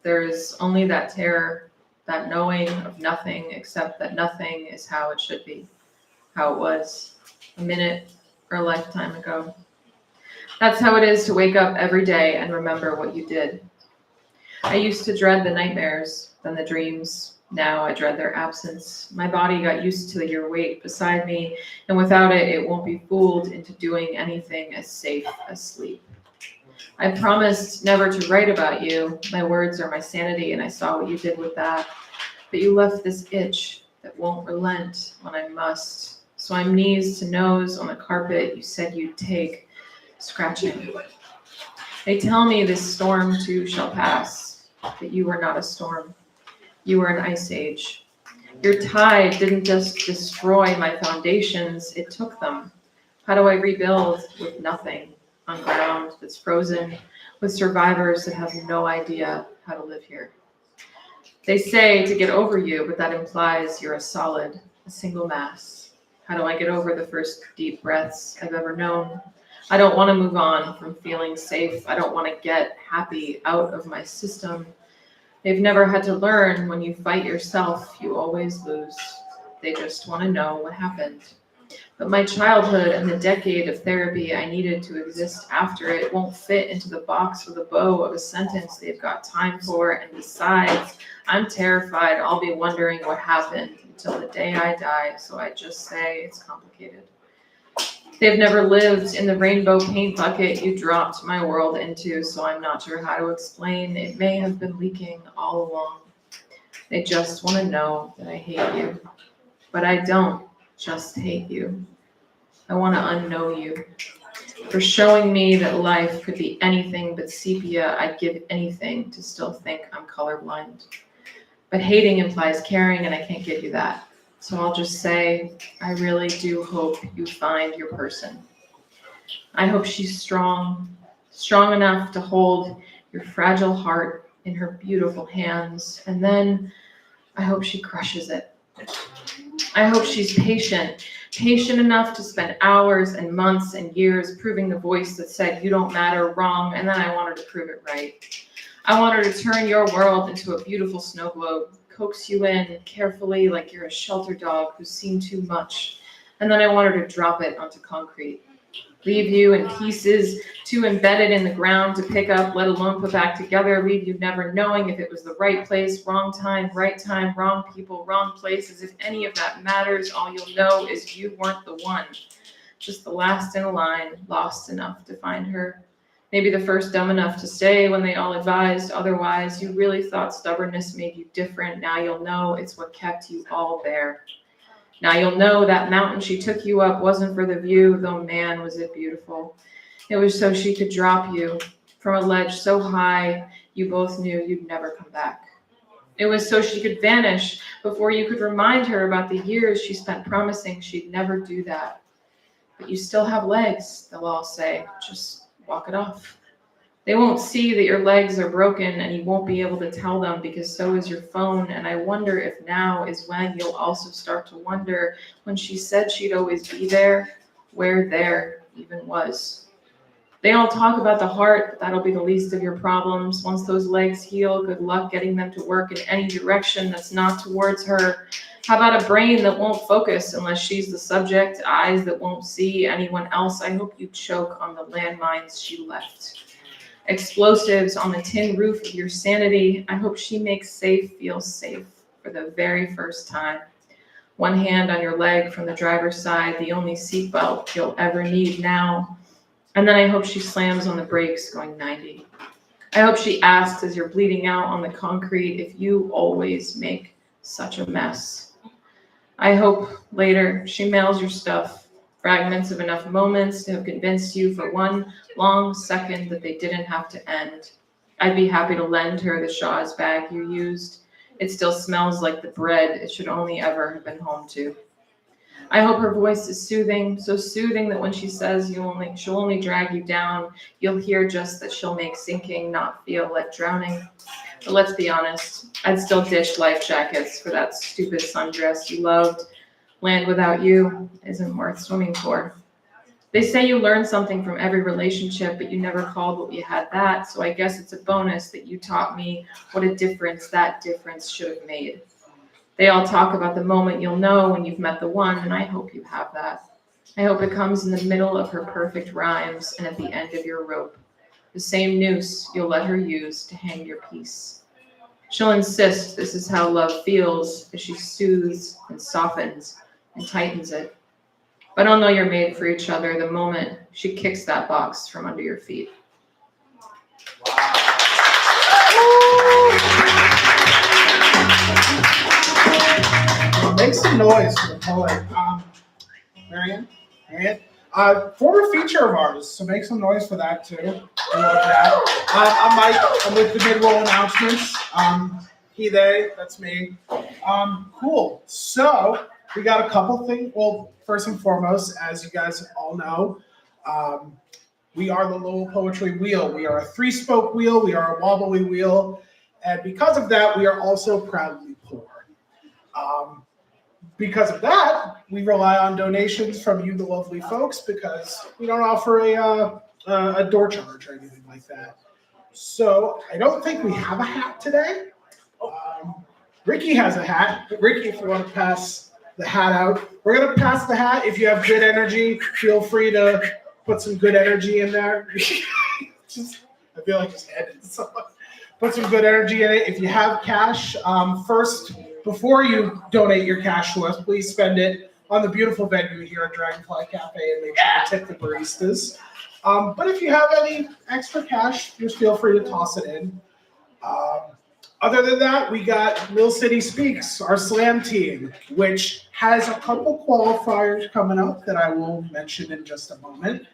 B: There's only that terror, that knowing of nothing except that nothing is how it should be, how it was a minute or a lifetime ago. That's how it is to wake up every day and remember what you did. I used to dread the nightmares, then the dreams. Now I dread their absence. My body got used to your weight beside me, and without it, it won't be fooled into doing anything as safe as sleep. I promised never to write about you. My words are my sanity, and I saw what you did with that. But you left this itch that won't relent when I must. So I'm knees to nose on the carpet you said you'd take, scratching. They tell me this storm too shall pass, but you were not a storm. You were an ice age. Your tide didn't just destroy my foundations, it took them. How do I rebuild with nothing, on ground that's frozen, with survivors that have no idea how to live here? They say to get over you, but that implies you're a solid, a single mass. How do I get over the first deep breaths I've ever known? I don't want to move on from feeling safe. I don't want to get happy out of my system. They've never had to learn when you fight yourself, you always lose. They just want to know what happened. But my childhood and the decade of therapy I needed to exist after it won't fit into the box with a bow of a sentence they've got time for. And besides, I'm terrified I'll be wondering what happened until the day I die, so I just say it's complicated. They've never lived in the rainbow paint bucket you dropped my world into, so I'm not sure how to explain. It may have been leaking all along. They just want to know that I hate you. But I don't just hate you. I want to unknow you. For showing me that life could be anything but sepia, I'd give anything to still think I'm colorblind. But hating implies caring, and I can't give you that. So I'll just say, I really do hope you find your person. I hope she's strong enough to hold your fragile heart in her beautiful hands. And then I hope she crushes it. I hope she's patient enough to spend hours and months and years proving the voice that said you don't matter wrong. And then I want her to prove it right. I want her to turn your world into a beautiful snow globe, coax you in carefully like you're a shelter dog who's seen too much. And then I want her to drop it onto concrete. Leave you in pieces too embedded in the ground to pick up, let alone put back together. Leave you never knowing if it was the right place, wrong time, wrong people, wrong places. If any of that matters, all you'll know is you weren't the one. Just the last in a line, lost enough to find her. Maybe the first dumb enough to stay when they all advised otherwise. You really thought stubbornness made you different. Now you'll know it's what kept you all there. Now you'll know that mountain she took you up wasn't for the view, though man was it beautiful. It was so she could drop you from a ledge so high you both knew you'd never come back. It was so she could vanish before you could remind her about the years she spent promising she'd never do that. But you still have legs, they'll all say. Just walk it off. They won't see that your legs are broken and you won't be able to tell them because so is your phone. And I wonder if now is when you'll also start to wonder when she said she'd always be there, where there even was. They all talk about the heart, but that'll be the least of your problems. Once those legs heal, good luck getting them to work in any direction that's not towards her. How about a brain that won't focus unless she's the subject, eyes that won't see anyone else? I hope you choke on the landmines she left. Explosives on the tin roof of your sanity. I hope she makes safe feel safe for the very first time. One hand on your leg from the driver's side, the only seatbelt you'll ever need now. And then I hope she slams on the brakes going 90. I hope she asks as you're bleeding out on the concrete if you always make such a mess. I hope later she mails your stuff, fragments of enough moments to have convinced you for one long second that they didn't have to end. I'd be happy to lend her the Shaw's bag you used. It still smells like the bread it should only ever have been home to. I hope her voice is soothing, so soothing that when she says she'll only drag you down, you'll hear just that she'll make sinking not feel like drowning. But let's be honest, I'd still ditch life jackets for that stupid sundress you loved. Land without you isn't worth swimming for. They say you learn something from every relationship, but you never called what you had that, so I guess it's a bonus that you taught me what a difference that difference should have made. They all talk about the moment you'll know when you've met the one, and I hope you have that. I hope it comes in the middle of her perfect rhymes and at the end of your rope. The same noose you'll let her use to hang your piece. She'll insist this is how love feels as she soothes and softens and tightens it. But I'll know you're made for each other the moment she kicks that box from under your feet.
E: Make some noise for the poet. Marianne? Former feature of ours, so make some noise for that too. I love that. I'm Mike. I'm with the mid-roll announcements. He, they, that's me. Cool. So we got a couple things. Well, first and foremost, as you guys all know, we are the Lowell Poetry Wheel. We are a three-spoke wheel. We are a wobbly wheel. And because of that, we are also proudly poor. Because of that, we rely on donations from you, the lovely folks, because we don't offer a door charge or anything like that. So I don't think we have a hat today. Ricky has a hat. Ricky, if you want to pass the hat out, we're going to pass the hat. If you have good energy, feel free to put some good energy in there. I feel like just headed someone. Put some good energy in it. If you have cash, first, before you donate your cash to us, please spend it on the beautiful venue here at Dragonfly Cafe and make sure to tip the baristas. But if you have any extra cash, just feel free to toss it in. Other than that, we got Mill City Speaks, our slam team, which has a couple qualifiers coming up that I will mention in just a moment.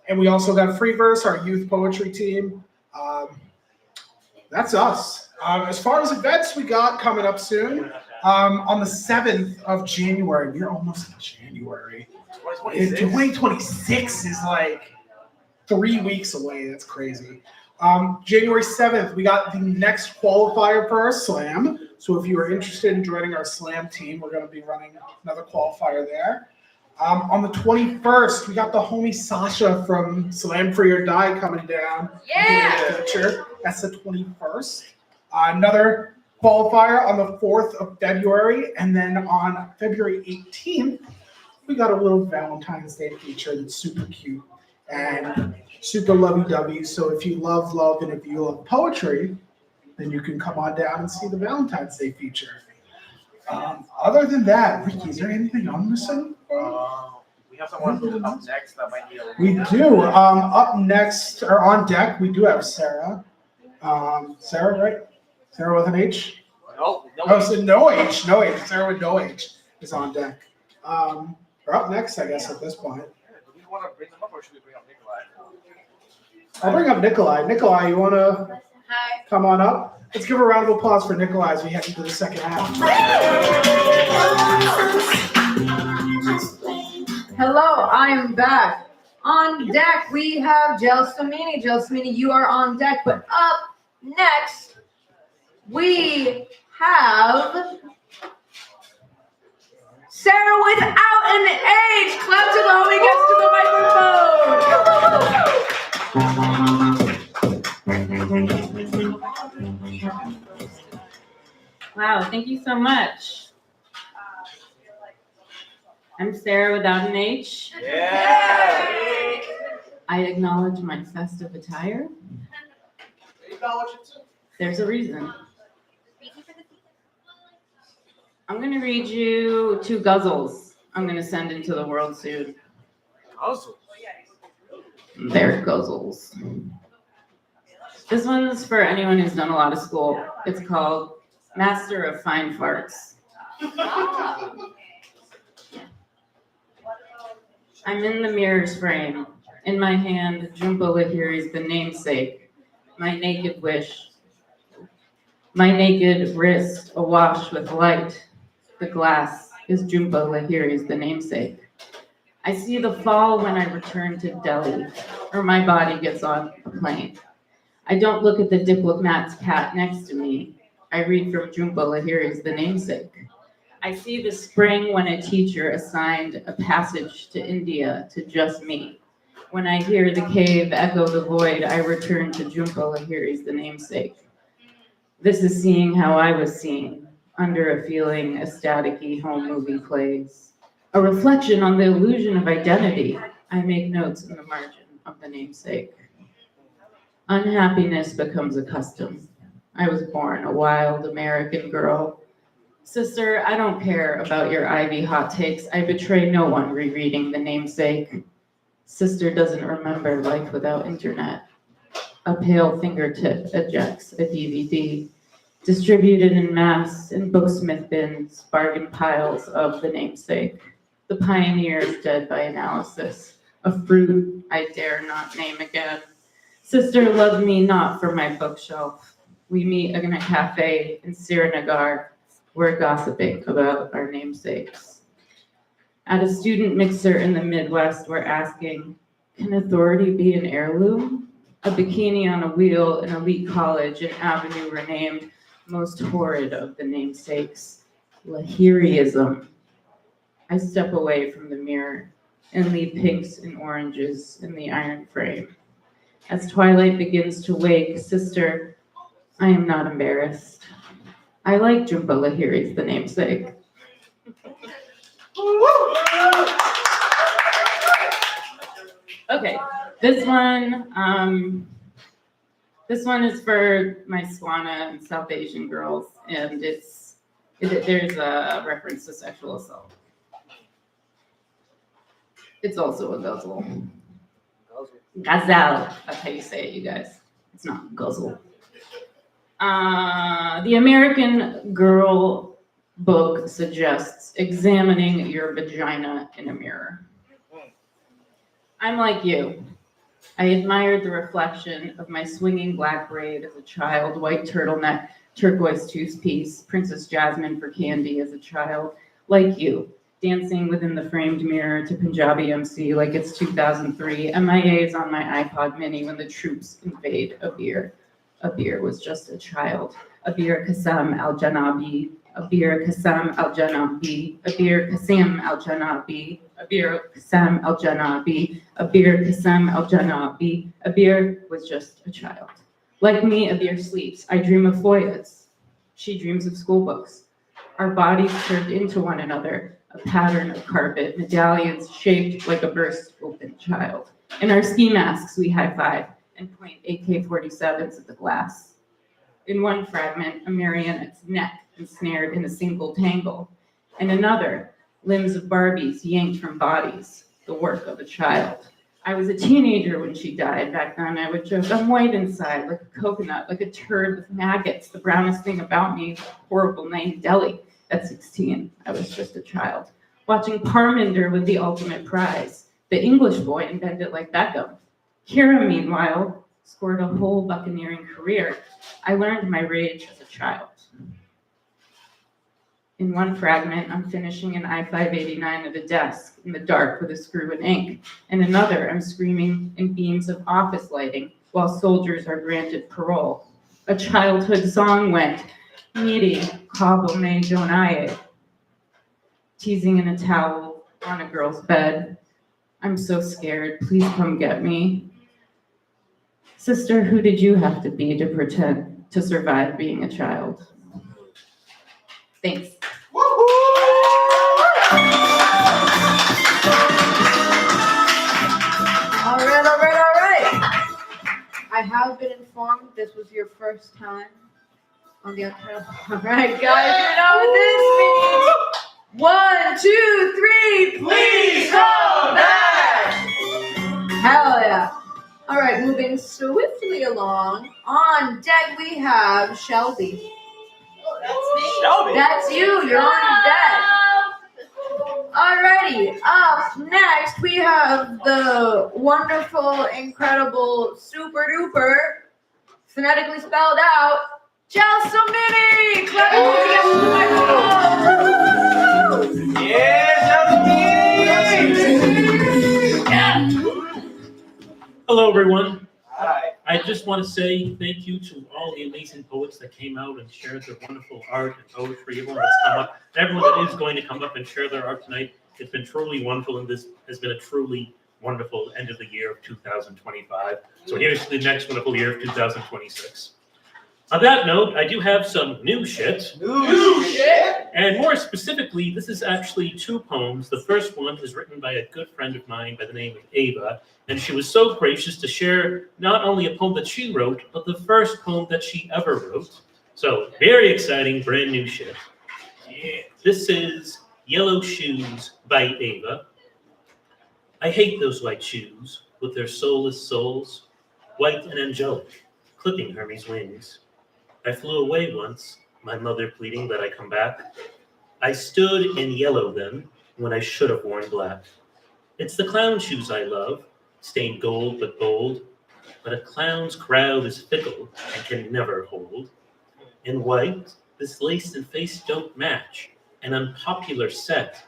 E: And we also got Free Verse, our youth poetry team. That's us. As far as events we got coming up soon, on the 7th of January, we're almost in January. 2026 is like 3 weeks away. That's crazy. January 7th, we got the next qualifier for our slam. So if you are interested in joining our slam team, we're going to be running another qualifier there. On the 21st, we got the homie Sasha from Slam Free or Die coming down.
B: Yeah!
E: That's the 21st. Another qualifier on the 4th of February, and then on February 18th, we got a little Valentine's Day feature that's super cute and super lovey-dovey. So if you love love and if you love poetry, then you can come on down and see the Valentine's Day feature. Other than that, Ricky, is there anything I'm missing?
A: We have someone who's up next that might need a
E: We do. Up next, or on deck, we do have Sarah. Sarah, right? Sarah with an H?
A: No,
E: Oh, so no H, no H. Sarah with no H is on deck. We're up next, I guess, at this point.
A: Do we want to bring them up or should we bring up Nikolai?
E: I'll bring up Nikolai. Nikolai, you want to come on up? Let's give a round of applause for Nikolai as we head into the second half.
B: Hello, I am back. On deck, we have Gelstamini. Gelstamini, you are on deck. But up next, we have Sarah without an H. Clap to the homie gets to the microphone.
H: Wow, thank you so much. I'm Sarah without an H.
A: Yeah.
H: I acknowledge my festive attire. There's a reason. I'm going to read you 2 guzzles I'm going to send into the world soon.
A: Awesome.
H: They're guzzles. This one's for anyone who's done a lot of school. It's called Master of Fine Farts. I'm in the mirror's frame. In my hand, Jhumpa Lahiri's The Namesake. My naked wish. My naked wrist awash with light. The glass is Jhumpa Lahiri's The Namesake. I see the fall when I return to Delhi, or my body gets on a plane. I don't look at the diplomat's cat next to me. I read from Jhumpa Lahiri's The Namesake. I see the spring when a teacher assigned a passage to India to just me. When I hear the cave echo the void, I return to Jhumpa Lahiri's The Namesake. This is seeing how I was seen, under a feeling a staticky home movie plays. A reflection on the illusion of identity. I make notes in the margin of The Namesake. Unhappiness becomes a custom. I was born a wild American girl. Sister, I don't care about your Ivy hot takes. I betray no one rereading The Namesake. Sister doesn't remember life without internet. A pale fingertip ejects a DVD. Distributed in mass in booksmith bins, bargain piles of The Namesake. The pioneer is dead by analysis. A fruit I dare not name again. Sister loved me not for my bookshelf. We meet in a cafe in Srinagar. We're gossiping about our namesakes. At a student mixer in the Midwest, we're asking, can authority be an heirloom? A bikini on a wheel, an elite college, an avenue renamed most horrid of the namesakes, Lahiriism. I step away from the mirror and leave pinks and oranges in the iron frame. As twilight begins to wake, sister, I am not embarrassed. I like Jhumpa Lahiri's The Namesake. Okay, this one is for my Swana and South Asian girls, and there's a reference to sexual assault. It's also a guzzle. Gazelle, that's how you say it, you guys. It's not guzzle. The American Girl book suggests examining your vagina in a mirror. I'm like you. I admired the reflection of my swinging black braid as a child, white turtleneck, turquoise two-piece, Princess Jasmine for candy as a child. Like you, dancing within the framed mirror to Punjabi MC like it's 2003. MIA is on my iPod mini when the troops invade Abir. Abir was just a child. Abir Qassam al-Janabi. Abir Qassam al-Janabi. Abir Qassam al-Janabi. Abir Qassam al-Janabi. Abir Qassam al-Janabi. Abir was just a child. Like me, Abir sleeps. I dream of foyas. She dreams of school books. Our bodies curved into one another, a pattern of carpet, medallions shaped like a burst open child. In our ski masks, we high-five and point AK-47s at the glass. In one fragment, a marionette's neck ensnared in a single tangle. In another, limbs of Barbies yanked from bodies, the work of a child. I was a teenager when she died. Back then, I would joke, I'm white inside, like a coconut, like a turd with maggots. The brownest thing about me, horrible name, Delhi. At 16, I was just a child, watching Parminder with the ultimate prize. The English boy invented like Beckham. Kira, meanwhile, scored a whole buccaneering career. I learned my rage as a child. In one fragment, I'm finishing an I-589 at a desk in the dark with a screw and ink. In another, I'm screaming in beams of office lighting while soldiers are granted parole. A childhood song went, Miri, Kabo me jonaye, teasing in a towel on a girl's bed. I'm so scared, please come get me. Sister, who did you have to be to pretend to survive being a child? Thanks.
B: All right. I have been informed this was your first time on the Untitled. All right, guys, you know what this means. 1, 2, 3, please come back. Hell yeah. All right, moving swiftly along. On deck we have Shelby.
G: That's me.
B: That's you. You're on deck. Alrighty, up next we have the wonderful, incredible, super duper, phonetically spelled out, Jalsamini! Clap it up to the microphone!
G: Yeah,
B: Yeah.
J: Hello, everyone.
A: Hi.
J: I just want to say thank you to all the amazing poets that came out and shared their wonderful art and poetry. Everyone that's come up, and everyone that is going to come up and share their art tonight. It's been truly wonderful, and this has been a truly wonderful end of the year of 2025. So here's to the next wonderful year of 2026. On that note, I do have some new shit.
A: New shit?
J: And more specifically, this is actually 2 poems. The first one is written by a good friend of mine by the name of Ava, and she was so gracious to share not only a poem that she wrote, but the first poem that she ever wrote. So very exciting, brand new shit. Yeah. This is Yellow Shoes by Ava. I hate those white shoes with their soulless souls, white and angelic, clipping Hermes' wings. I flew away once, my mother pleading that I come back. I stood in yellow then, when I should have worn black. It's the clown shoes I love, stained gold but bold, but a clown's crowd is fickle and can never hold. In white, this lace and face don't match, an unpopular set.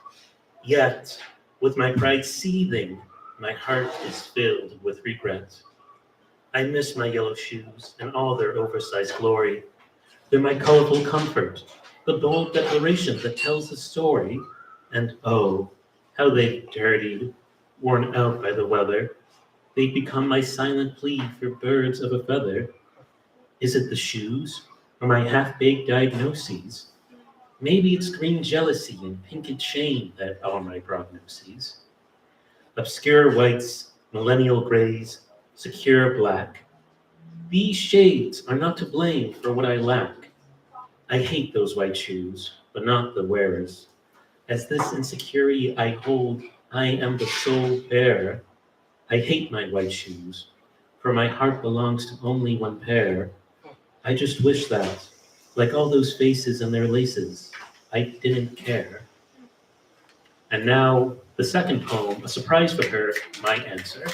J: Yet, with my pride seething, my heart is filled with regret. I miss my yellow shoes and all their oversized glory. They're my colorful comfort, the bold declaration that tells a story. And oh, how they've dirtied, worn out by the weather. They've become my silent plea for birds of a feather. Is it the shoes or my half-baked diagnoses? Maybe it's green jealousy and pinked shame that are my prognoses. Obscure whites, millennial grays, secure black. These shades are not to blame for what I lack. I hate those white shoes, but not the wearers. As this insecurity I hold, I am the sole bearer. I hate my white shoes, for my heart belongs to only one pair. I just wish that, like all those faces and their laces, I didn't care. And now, the second poem, a surprise for her, my answer.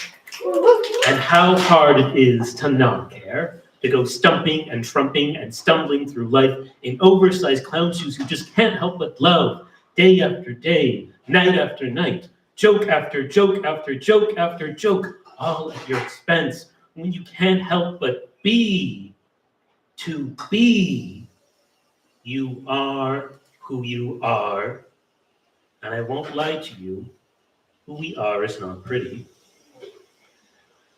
J: And how hard it is to not care, to go stumping and trumping and stumbling through life in oversized clown shoes you just can't help but love, day after day, night after night, joke after joke after joke after joke, all at your expense, when you can't help but be. To be. You are who you are. And I won't lie to you, who we are is not pretty.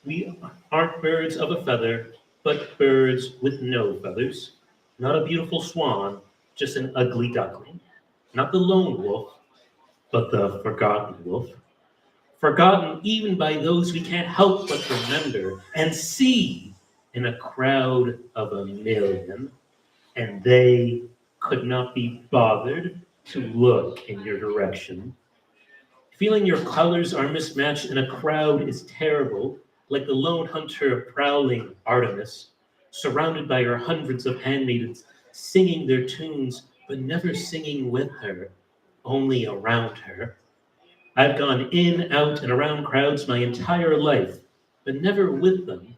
J: We aren't birds of a feather, but birds with no feathers. Not a beautiful swan, just an ugly duckling. Not the lone wolf, but the forgotten wolf. Forgotten even by those we can't help but remember and see in a crowd of 1,000,000, and they could not be bothered to look in your direction. Feeling your colors are mismatched in a crowd is terrible, like the lone hunter prowling Artemis, surrounded by her hundreds of handmaidens, singing their tunes, but never singing with her, only around her. I've gone in, out, and around crowds my entire life, but never with them.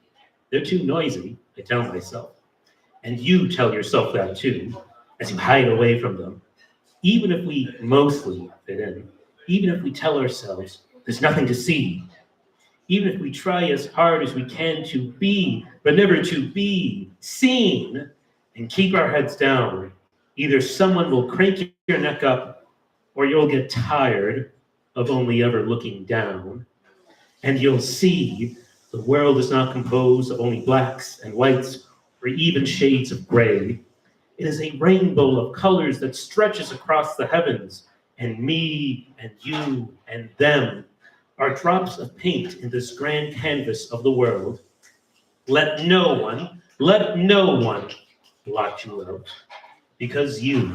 J: They're too noisy, I tell myself. And you tell yourself that too, as you hide away from them. Even if we mostly fit in, even if we tell ourselves there's nothing to see, even if we try as hard as we can to be, but never to be seen, and keep our heads down, either someone will crank your neck up or you'll get tired of only ever looking down, and you'll see the world is not composed of only blacks and whites or even shades of gray. It is a rainbow of colors that stretches across the heavens, and me and you and them are drops of paint in this grand canvas of the world. Let no one blot you out, because your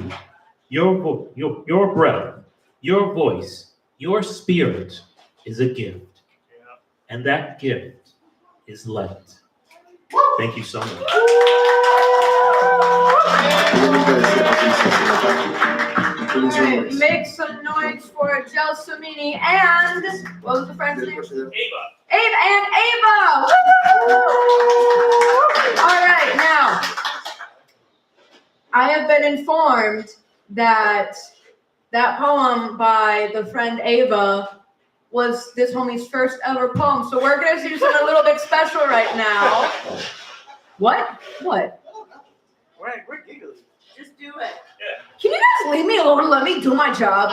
J: breath, your voice, your spirit is a gift, and that gift is light. Thank you so much.
B: Alright, make some noise for Gelsomini and what was the friend's name?
J: Ava.
B: Ava and Ava! Alright, now I have been informed that that poem by the friend Ava was this homie's first ever poem. So we're gonna do something a little bit special right now. What? What?
G: We're giggling.
B: Just do it. Can you guys leave me alone and let me do my job?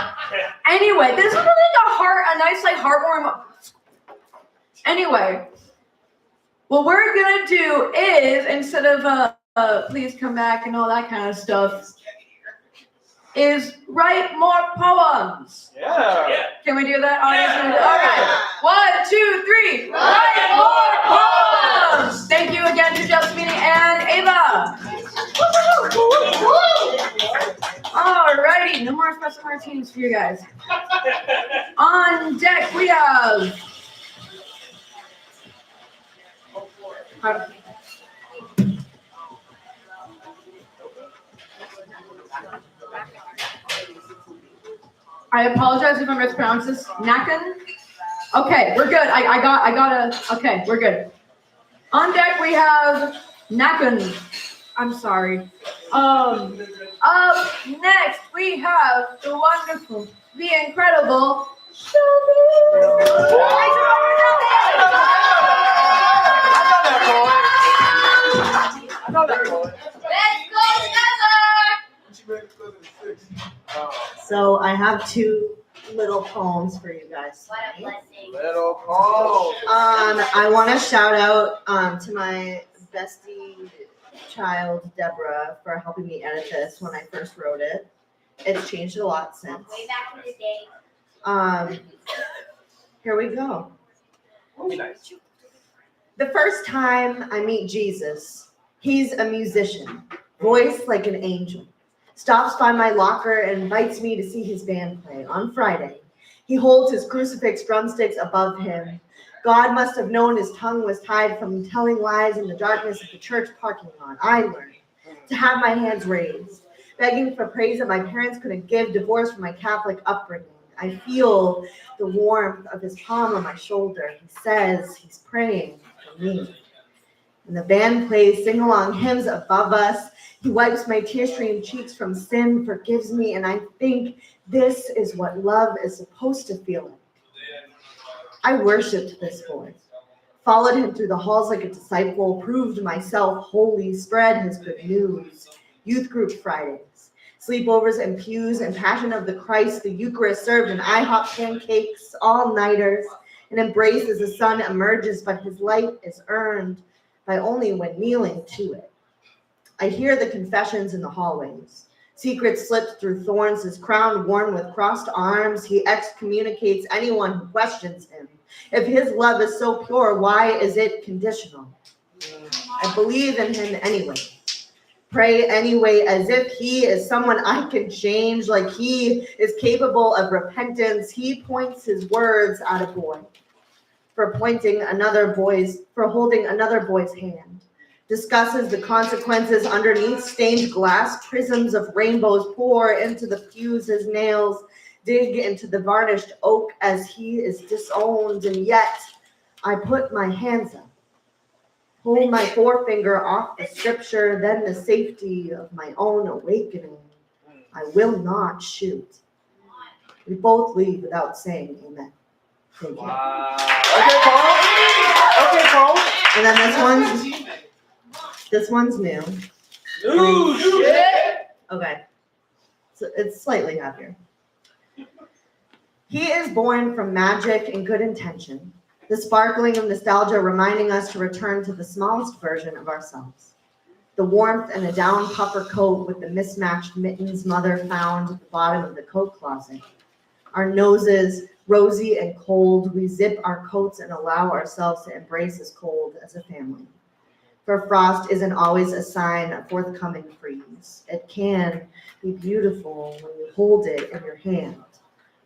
B: Anyway, this is really a nice, like, heartwarming. Anyway, what we're gonna do is, instead of please come back and all that kind of stuff, is write more poems.
G: Yeah.
B: Can we do that, audience? All right. 1, 2, 3. Write more poems. Thank you again to Jasmine and Ava. Alrighty, no more espresso martinis for you guys. On deck we have. I apologize if I mispronounce this. Nakan? Okay, we're good. Okay, we're good. On deck we have Nakan. I'm sorry. Up next we have the wonderful, the incredible
G: I know that boy.
K: So I have two little poems for you guys.
G: Little poem.
K: I want to shout out to my bestie child Deborah for helping me edit this when I first wrote it. It's changed a lot since.
L: Way back in the day.
K: Here we go.
G: Be nice.
K: The first time I meet Jesus, he's a musician, voice like an angel. Stops by my locker and invites me to see his band play on Friday. He holds his crucifix drumsticks above him. God must have known his tongue was tied from telling lies in the darkness of the church parking lot. I learned to have my hands raised, begging for praise that my parents couldn't give, divorced from my Catholic upbringing. I feel the warmth of his palm on my shoulder. He says he's praying for me. And the band plays sing-along hymns above us. He wipes my tear-streamed cheeks from sin, forgives me, and I think this is what love is supposed to feel like. I worshipped this voice, followed him through the halls like a disciple, proved myself holy, spread his good news. Youth group Fridays, sleepovers and pews, and Passion of the Christ, the Eucharist served in IHOP pancakes, all-nighters, and embrace as the sun emerges, but his light is earned by only when kneeling to it. I hear the confessions in the hallways. Secrets slipped through thorns, his crown worn with crossed arms. He excommunicates anyone who questions him. If his love is so pure, why is it conditional? I believe in him anyway. Pray anyway, as if he is someone I can change, like he is capable of repentance. He points his words at a boy for holding another boy's hand. Discusses the consequences underneath stained glass. Prisms of rainbows pour into the pews. His nails dig into the varnished oak as he is disowned. And yet I put my hands up, pull my forefinger off the scripture, then the safety of my own awakening. I will not shoot. We both leave without saying amen. Thank you.
G: Wow. Okay, Paul. Okay, Paul.
K: And then this one's new.
G: Ooh, shit.
K: Okay. So it's slightly happier. He is born from magic and good intention, the sparkling of nostalgia reminding us to return to the smallest version of ourselves. The warmth and a down puffer coat with the mismatched mittens mother found at the bottom of the coat closet. Our noses rosy and cold, we zip our coats and allow ourselves to embrace as cold as a family. For frost isn't always a sign of forthcoming freeze. It can be beautiful when you hold it in your hand.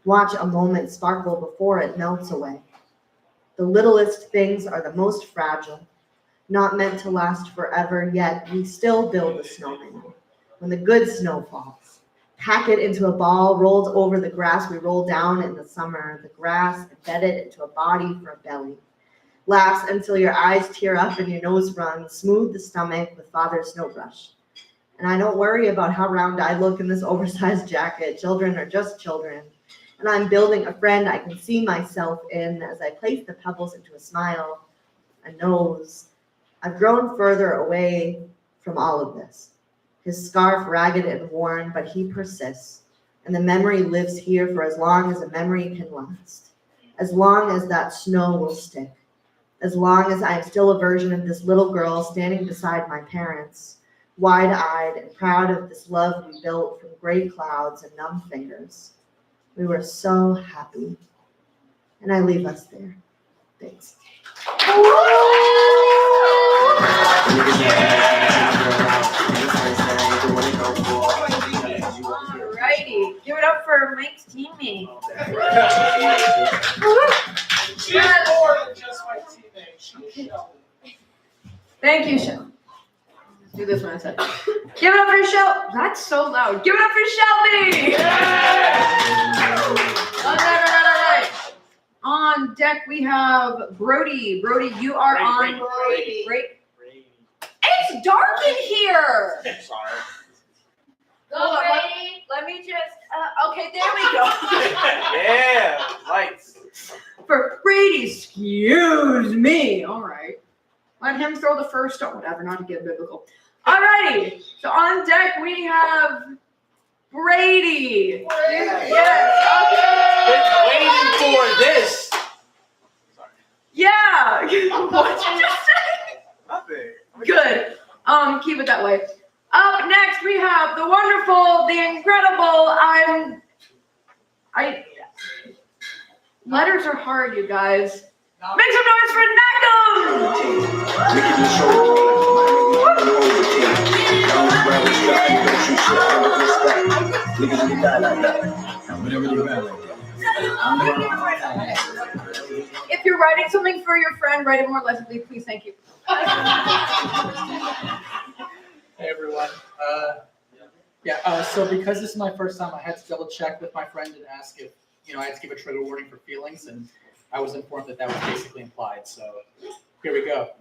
K: Watch a moment sparkle before it melts away. The littlest things are the most fragile, not meant to last forever, yet we still build a snowman. When the good snow falls, pack it into a ball rolled over the grass we roll down in the summer, the grass embedded into a body for a belly. Laughs until your eyes tear up and your nose runs, smooth the stomach with father's snow brush. And I don't worry about how round I look in this oversized jacket. Children are just children. And I'm building a friend I can see myself in as I place the pebbles into a smile, a nose. I've grown further away from all of this. His scarf ragged and worn, but he persists. And the memory lives here for as long as a memory can last. As long as that snow will stick. As long as I am still a version of this little girl standing beside my parents, wide-eyed and proud of this love we built from gray clouds and numb fingers. We were so happy. And I leave us there. Thanks.
B: Alrighty, give it up for Mike's teammate.
E: She's more than just my teammate. She's
B: Thank you, Shell. Let's do this one instead. Give it up for Shell. That's so loud. Give it up for Shelby. All right. On deck we have Brody. Brody, you are on. Brady. It's dark in here.
G: Sorry.
B: Hold on, let me just. Okay, there we go.
G: Yeah, lights.
B: For Brady, excuse me. All right. Let him throw the first stone. Whatever, not to get biblical. Alrighty. So on deck we have Brady. Yes.
G: Been waiting for this. Sorry.
B: Yeah. What did you just say?
G: Nothing.
B: Good. Keep it that way. Up next we have the wonderful, the incredible. Letters are hard, you guys. Make some noise for If you're writing something for your friend, write it more legibly, please. Thank you.
M: Hey everyone. So because this is my first time, I had to double check with my friend and ask if, I had to give a trigger warning for feelings, and I was informed that was basically implied. So here we go.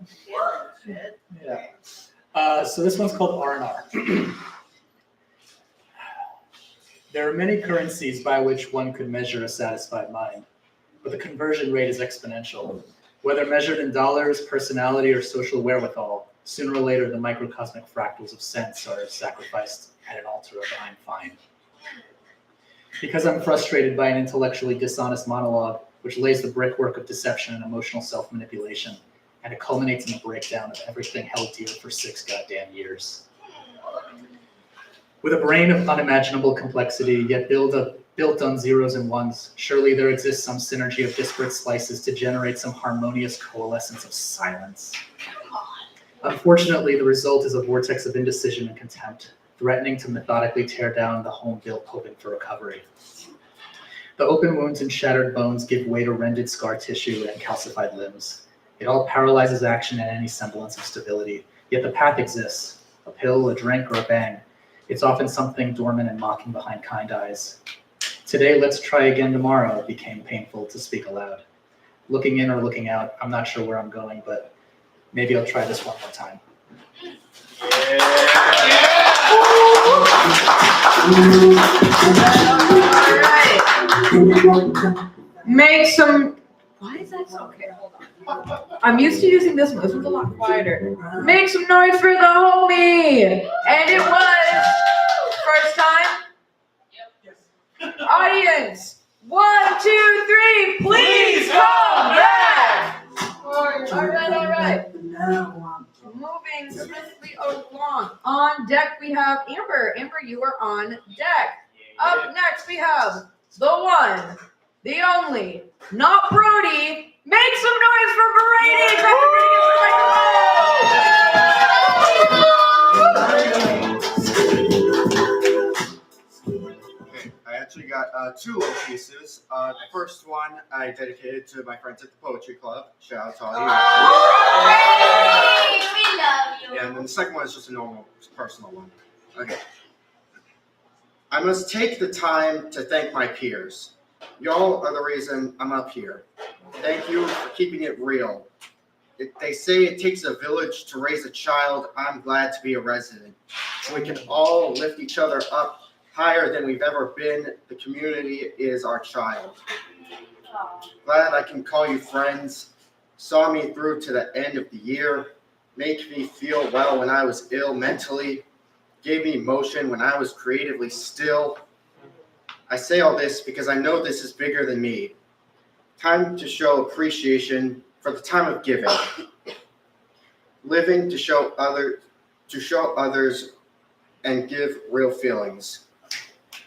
M: Yeah. So this one's called R&R. There are many currencies by which one could measure a satisfied mind, but the conversion rate is exponential. Whether measured in dollars, personality, or social wherewithal, sooner or later the microcosmic fractals of sense are sacrificed at an altar of I'm fine. Because I'm frustrated by an intellectually dishonest monologue, which lays the brickwork of deception and emotional self-manipulation, and it culminates in the breakdown of everything held dear for 6 goddamn years. With a brain of unimaginable complexity, yet built on zeros and ones, surely there exists some synergy of disparate slices to generate some harmonious coalescence of silence. Unfortunately, the result is a vortex of indecision and contempt, threatening to methodically tear down the home built hoping for recovery. The open wounds and shattered bones give way to rended scar tissue and calcified limbs. It all paralyzes action and any semblance of stability, yet the path exists. A pill, a drink, or a bang. It's often something dormant and mocking behind kind eyes. Today, let's try again tomorrow became painful to speak aloud. Looking in or looking out, I'm not sure where I'm going, but maybe I'll try this one more time.
B: Make some. Why is that so? Okay, hold on. I'm used to using this one. This one's a lot quieter. Make some noise for the homie. And it was first time. Audience, 1, 2, 3, please come back. All right. Moving swiftly along. On deck we have Amber. Amber, you are on deck. Up next we have the one, the only, not Brody. Make some noise for Brady.
N: Okay, I actually got two little pieces. The first one I dedicated to my friends at the Poetry Club. Shout out to all you.
L: We love you.
N: Yeah, and then the second one is just a normal, personal one. Okay. I must take the time to thank my peers. Y'all are the reason I'm up here. Thank you for keeping it real. They say it takes a village to raise a child. I'm glad to be a resident. We can all lift each other up higher than we've ever been. The community is our child. Glad I can call you friends. Saw me through to the end of the year. Make me feel well when I was ill mentally. Gave me emotion when I was creatively still. I say all this because I know this is bigger than me. Time to show appreciation for the time of giving. Living to show others and give real feelings.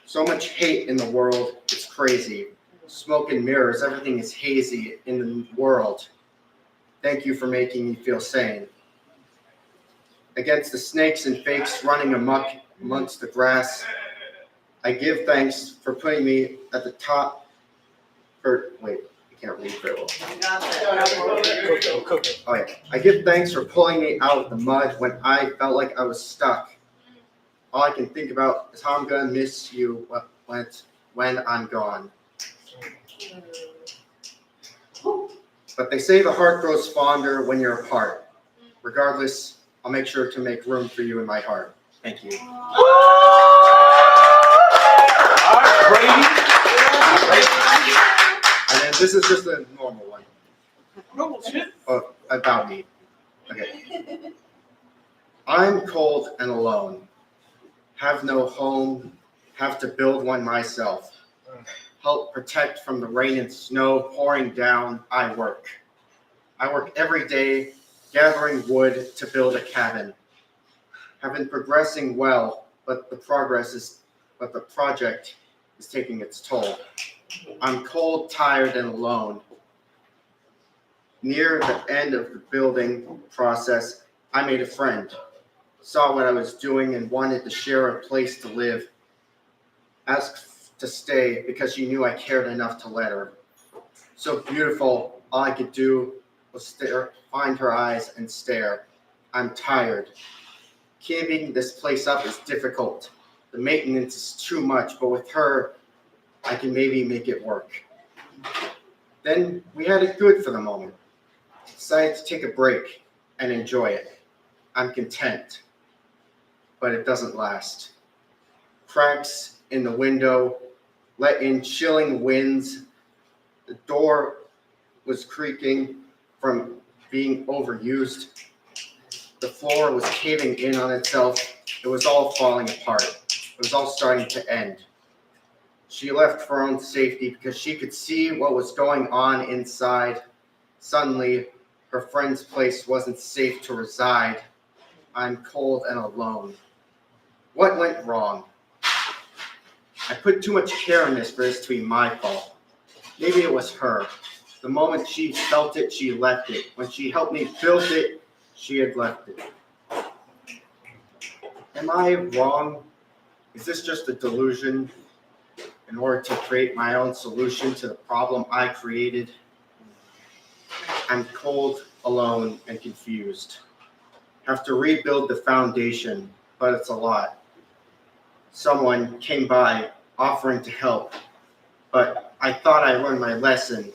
N: So much hate in the world, it's crazy. Smoke and mirrors, everything is hazy in the world. Thank you for making me feel sane. Against the snakes and fakes running amok amongst the grass, I give thanks for putting me at the top. I can't read very well. Oh yeah. I give thanks for pulling me out of the mud when I felt like I was stuck. All I can think about is how I'm gonna miss you when I'm gone. But they say the heart grows fonder when you're apart. Regardless, I'll make sure to make room for you in my heart. Thank you.
G: All right, Brady.
N: And then this is just a normal one.
G: Normal shit.
N: Oh, about me. Okay. I'm cold and alone. Have no home. Have to build one myself. Help protect from the rain and snow pouring down. I work. I work every day gathering wood to build a cabin. Have been progressing well, but the project is taking its toll. I'm cold, tired, and alone. Near the end of the building process, I made a friend. Saw what I was doing and wanted to share a place to live. Asked to stay because she knew I cared enough to let her. So beautiful, all I could do was stare, find her eyes and stare. I'm tired. Keeping this place up is difficult. The maintenance is too much, but with her, I can maybe make it work. Then we had it good for the moment. Decided to take a break and enjoy it. I'm content, but it doesn't last. Cracks in the window let in chilling winds. The door was creaking from being overused. The floor was caving in on itself. It was all falling apart. It was all starting to end. She left for her own safety because she could see what was going on inside. Suddenly, her friend's place wasn't safe to reside. I'm cold and alone. What went wrong? I put too much care in this for this to be my fault. Maybe it was her. The moment she felt it, she left it. When she helped me build it, she had left it. Am I wrong? Is this just a delusion in order to create my own solution to the problem I created? I'm cold, alone, and confused. Have to rebuild the foundation, but it's a lot. Someone came by offering to help, but I thought I learned my lesson,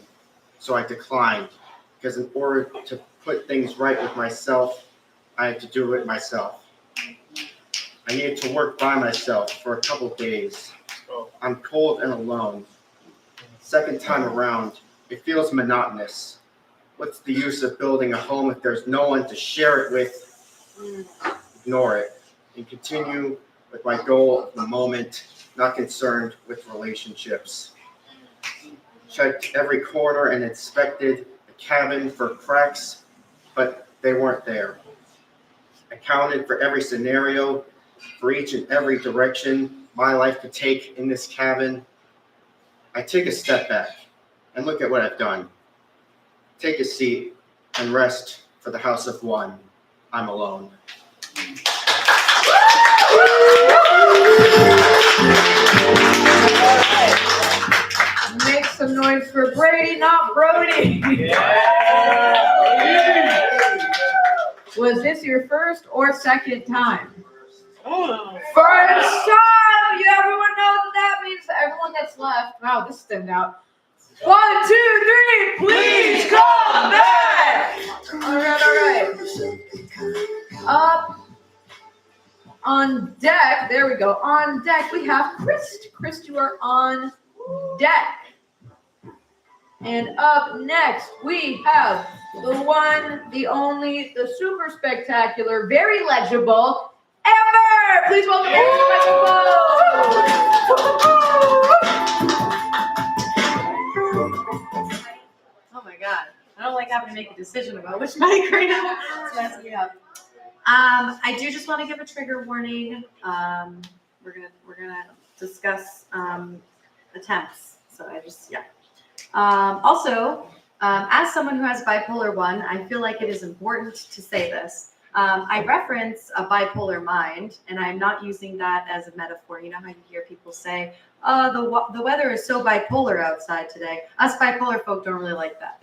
N: so I declined, because in order to put things right with myself, I had to do it myself. I needed to work by myself for a couple days. I'm cold and alone. Second time around, it feels monotonous. What's the use of building a home if there's no one to share it with? Ignore it and continue with my goal of the moment, not concerned with relationships. Checked every corner and inspected the cabin for cracks, but they weren't there. Accounted for every scenario, for each and every direction my life could take in this cabin. I take a step back and look at what I've done. Take a seat and rest for the house of one. I'm alone.
B: Make some noise for Brady, not Brody. Was this your first or second time? First time! Yeah, everyone knows what that means. Everyone that's left. Wow, this stand out. 1, 2, 3, please come back! All right. Up on deck, there we go. On deck, we have Chris. Chris, you are on deck. And up next, we have the one, the only, the super spectacular, very legible, Amber! Please welcome Amber to the microphone.
O: Oh my God. I don't like having to make a decision about which mic right now. It's messing me up. I do just want to give a trigger warning. We're gonna discuss attempts. So also, as someone who has bipolar 1, I feel like it is important to say this. I reference a bipolar mind, and I'm not using that as a metaphor. You know how you hear people say, the weather is so bipolar outside today. Us bipolar folk don't really like that.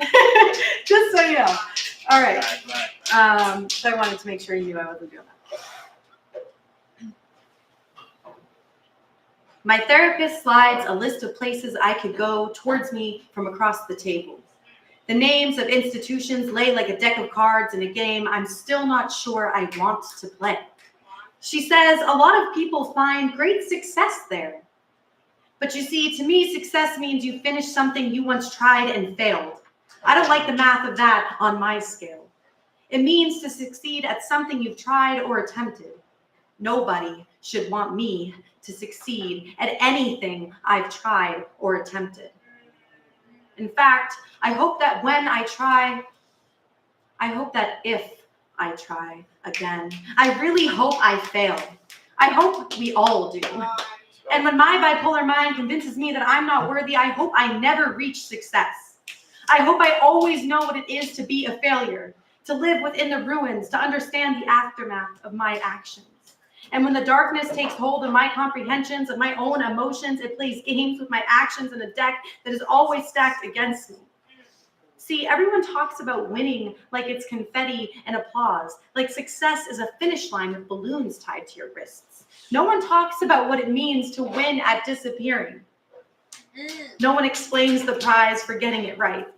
O: Just so you know. All right. So I wanted to make sure you knew I wasn't doing that. My therapist slides a list of places I could go towards me from across the table. The names of institutions lay like a deck of cards in a game I'm still not sure I want to play. She says a lot of people find great success there. But you see, to me, success means you finished something you once tried and failed. I don't like the math of that on my scale. It means to succeed at something you've tried or attempted. Nobody should want me to succeed at anything I've tried or attempted. In fact, I hope that if I try again, I really hope I fail. I hope we all do. And when my bipolar mind convinces me that I'm not worthy, I hope I never reach success. I hope I always know what it is to be a failure, to live within the ruins, to understand the aftermath of my actions. And when the darkness takes hold of my comprehensions of my own emotions, it plays games with my actions in a deck that is always stacked against me. See, everyone talks about winning like it's confetti and applause, like success is a finish line with balloons tied to your wrists. No one talks about what it means to win at disappearing. No one explains the prize for getting it right.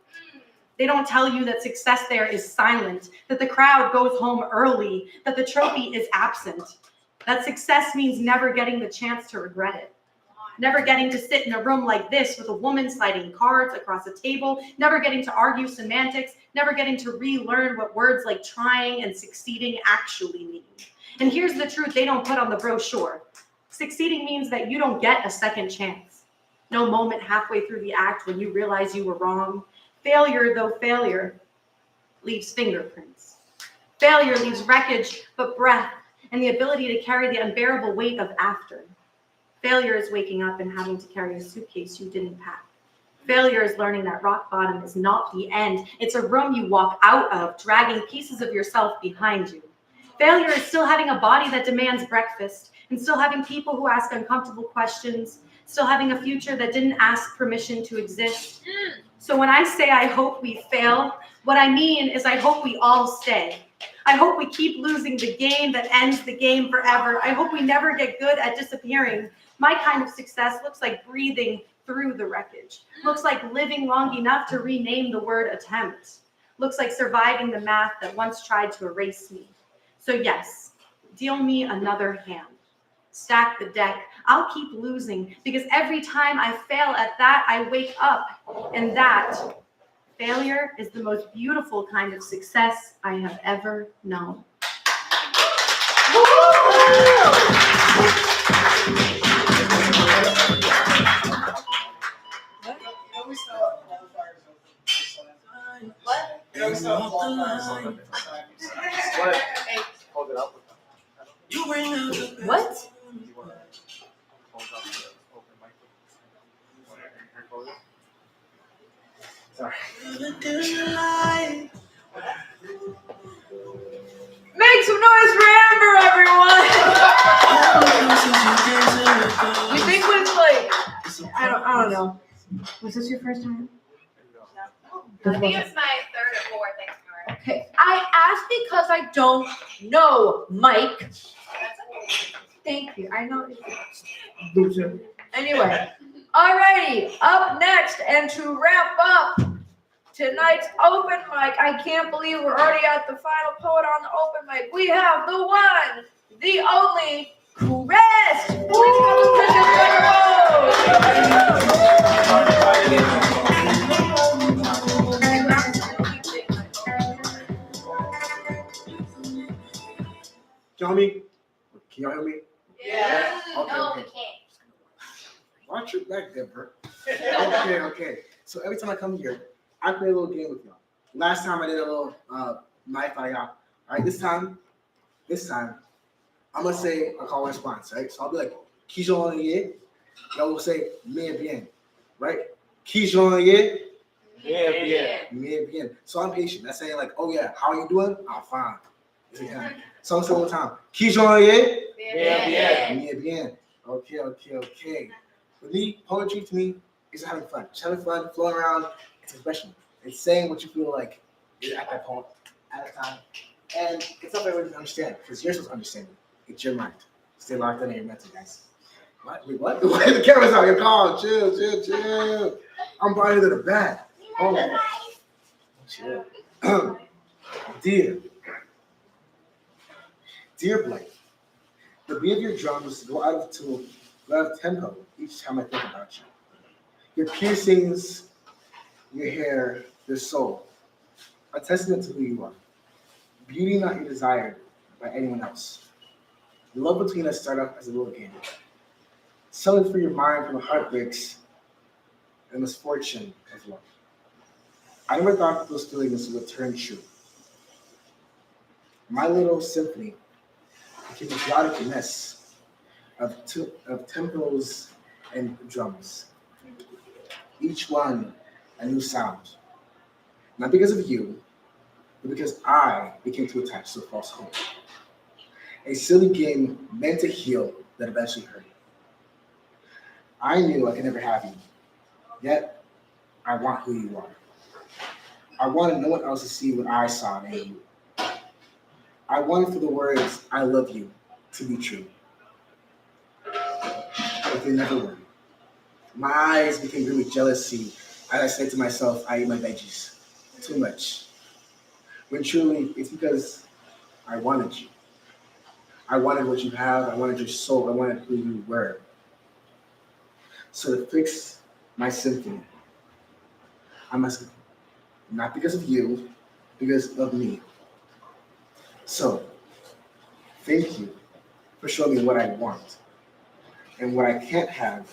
O: They don't tell you that success there is silent, that the crowd goes home early, that the trophy is absent, that success means never getting the chance to regret it. Never getting to sit in a room like this with a woman sliding cards across a table, never getting to argue semantics, never getting to relearn what words like trying and succeeding actually mean. And here's the truth they don't put on the brochure. Succeeding means that you don't get a second chance. No moment halfway through the act when you realize you were wrong. Failure, though failure, leaves fingerprints. Failure leaves wreckage, but breath and the ability to carry the unbearable weight of after. Failure is waking up and having to carry a suitcase you didn't pack. Failure is learning that rock bottom is not the end. It's a room you walk out of, dragging pieces of yourself behind you. Failure is still having a body that demands breakfast, and still having people who ask uncomfortable questions, still having a future that didn't ask permission to exist. So when I say I hope we fail, what I mean is I hope we all stay. I hope we keep losing the game that ends the game forever. I hope we never get good at disappearing. My kind of success looks like breathing through the wreckage. Looks like living long enough to rename the word attempt. Looks like surviving the math that once tried to erase me. So yes, deal me another hand. Stack the deck. I'll keep losing because every time I fail at that, I wake up. And that failure is the most beautiful kind of success I have ever known.
E: What?
O: What?
A: Sorry.
B: Make some noise for Amber, everyone! We think was like, I don't know. Was this your first time?
L: I think it's my third or fourth Thanksgiving.
B: Okay, I asked because I don't know, Mike. Thank you. I know it's loser. Anyway, alrighty, up next, and to wrap up tonight's open mic, I can't believe we're already at the final poet on the open mic. We have the one, the only, Chris. Please come to
A: Can y'all hear me? Can y'all hear me?
L: Yeah.
A: Okay,
L: No,
A: okay.
L: we can't.
A: Watch your back there, bro. Okay. So every time I come here, I play a little game with y'all. Last time I did a little knife I got. All right, this time, I'm gonna say a call and response, right? So I'll be like, Kijon ye. Y'all will say, me bien, right? Kijon ye. Me bien. So I'm patient. That's saying like, oh yeah, how are you doing? I'm fine. So I'm saying all the time, Kijon ye. Me bien. Okay. With me, poetry to me is having fun. Just having fun, flowing around. It's expression. It's saying what you feel like at that point, at that time. And it's not for everyone to understand, because you're supposed to understand it. It's your mind. Stay locked in your mental, guys. What? Wait, what? The camera's out. You're calm. Chill. I'm brighter than a bat. Oh. Chill. Dear Blake, the beat of your drums go out of tempo each time I think about you. Your piercings, your hair, your soul, a testament to who you are. Beauty not desired by anyone else. The love between us started off as a little game. Selling for your mind from the heartbreaks and misfortune of love. I never thought those feelings would turn true. My little symphony became a chaotic mess of tempos and drums. Each one a new sound. Not because of you, but because I became too attached to a false hope. A silly game meant to heal that eventually hurt. I knew I could never have you, yet I want who you are. I wanted no one else to see what I saw in you. I wanted for the words, I love you, to be true. But they never were. My eyes became green with jealousy as I said to myself, I eat my veggies too much. When truly, it's because I wanted you. I wanted what you have, I wanted your soul, I wanted who you were. So to fix my symphony, I must, not because of you, because of me. So, thank you for showing me what I want and what I can't have.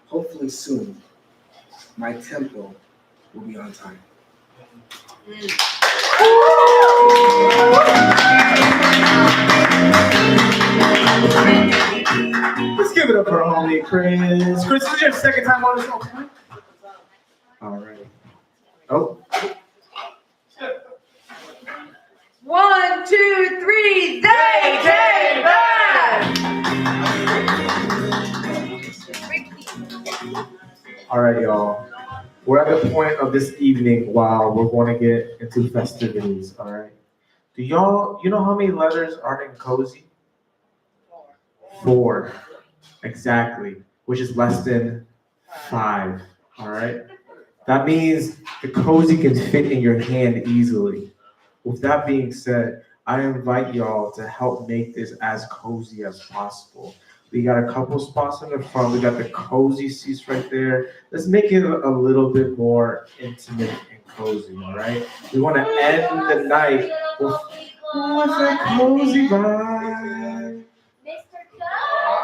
A: Hopefully soon, my tempo will be on time. right, Chris. Chris, this is your second time on the show. All right. Oh.
B: 1, 2, 3, they came back.
A: All right, y'all. We're at the point of this evening while we're going to get into festivities. All right. Do y'all, you know how many letters are in cozy? 4. Exactly. Which is less than 5. All right. That means the cozy can fit in your hand easily. With that being said, I invite y'all to help make this as cozy as possible. We got a couple spots in the front. We got the cozy seats right there. Let's make it a little bit more intimate and cozy, all right? We want to end the night with a cozy vibe.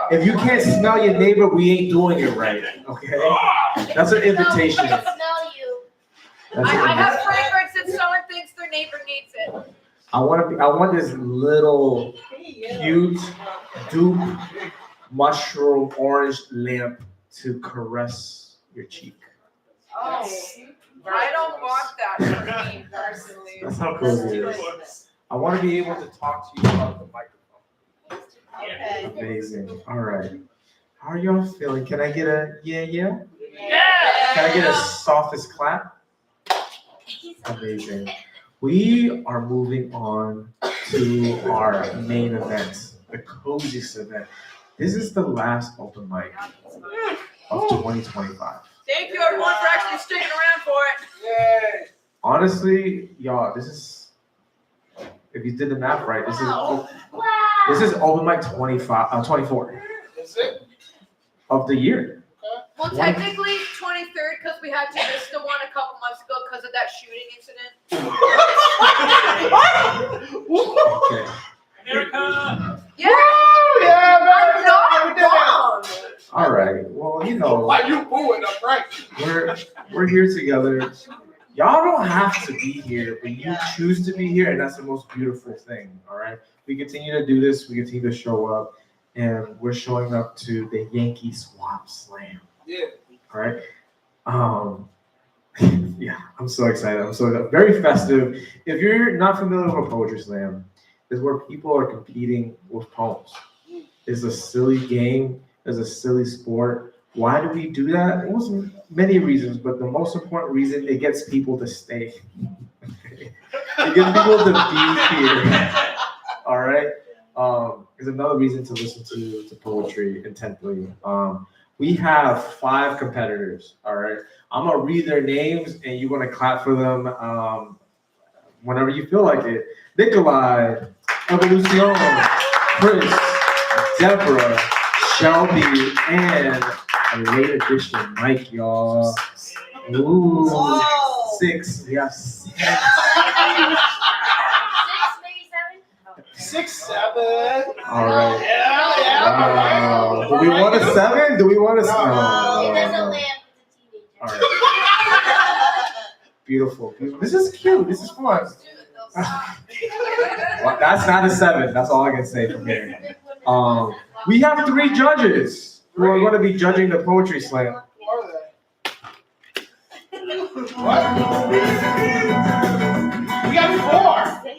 A: If you can't smell your neighbor, we ain't doing it right, okay? That's an invitation.
L: I can smell you.
B: I have fragrance and someone thinks their neighbor needs it.
A: I want this little cute dupe mushroom orange lamp to caress your cheek.
B: Oh, I don't want that for me personally.
A: That's how cozy it is. I want to be able to talk to you about the microphone.
B: Okay.
A: Amazing. All right. How are y'all feeling? Can I get a yeah?
B: Yeah.
A: Can I get a softest clap? Amazing. We are moving on to our main event, the coziest event. This is the last open mic of 2025.
B: Thank you everyone for actually sticking around for it.
A: Honestly, y'all, this is, if you did the math right, this is open mic 24 of the year.
B: Well, technically 23rd because we had to miss the one a couple months ago because of that shooting incident.
A: Okay.
G: America!
B: Yeah! I'm not wrong!
A: All right. Well, you know.
G: Why you booing? I'm right.
A: We're here together. Y'all don't have to be here, but you choose to be here, and that's the most beautiful thing. All right. We continue to do this. We continue to show up, and we're showing up to the Yankee Swap Slam.
G: Yeah.
A: All right. Yeah, I'm so excited. I'm so very festive. If you're not familiar with a poetry slam, it's where people are competing with poems. It's a silly game. It's a silly sport. Why do we do that? It was many reasons, but the most important reason, it gets people to stay. It gets people to be here. All right. Is another reason to listen to poetry intently. We have 5 competitors. All right. I'm gonna read their names, and you're gonna clap for them whenever you feel like it. Nikolai, Evolucion, Chris, Deborah, Shelby, and a late addition, Mike, y'all. Ooh, whoa. 6. We have 6.
G: 6, 7.
A: All right.
G: Yeah.
A: Do we want a 7? Do we want a 7?
L: No.
A: All right. Beautiful. This is cute. This is fun. Well, that's not a 7. That's all I can say from here. We have 3 judges who are going to be judging the poetry slam.
G: What? We got 4.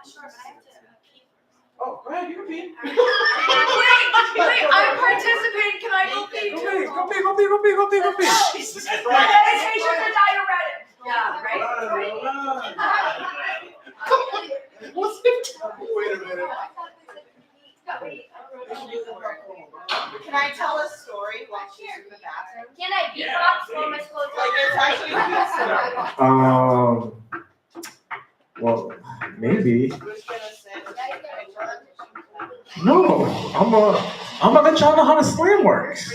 L: Sure, but I have to keep.
G: Oh, go ahead. You can pee.
B: Wait, I'm participating. Can I go pee too?
G: Go pee. Jesus Christ.
B: Meditation for diuretic. Yeah, right?
G: What's the trouble? Wait a minute.
K: Can I tell a story while she's in the bathroom?
L: Can I beatbox or am I supposed to?
K: Like it's actually
A: Well, maybe.
K: Who's gonna say?
A: No, I'm gonna let y'all know how the slam works.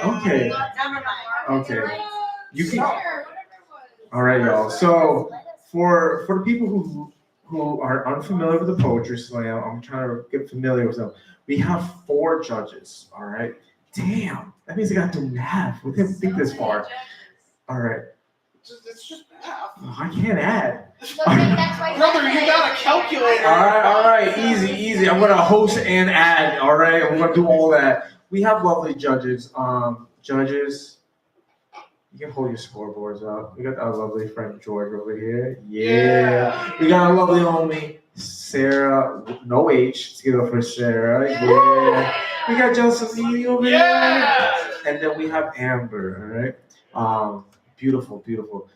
A: Okay.
K: Never mind.
A: Okay. You can. All right, y'all. So for the people who are unfamiliar with the poetry slam, I'm trying to get familiar with them. We have 4 judges. All right. Damn, that means I got to do math. We didn't think this far. All right.
G: It's just math.
A: Oh, I can't add.
G: Brother, you got a calculator.
A: All right, easy. I'm gonna host and add. All right, we're gonna do all that. We have lovely judges. Judges, you can hold your scoreboards up. We got our lovely friend George over here. Yeah. We got our lovely homie Sarah, no H. Let's give it up for Sarah. Yeah. We got Josephine over here. And then we have Amber. All right. Beautiful.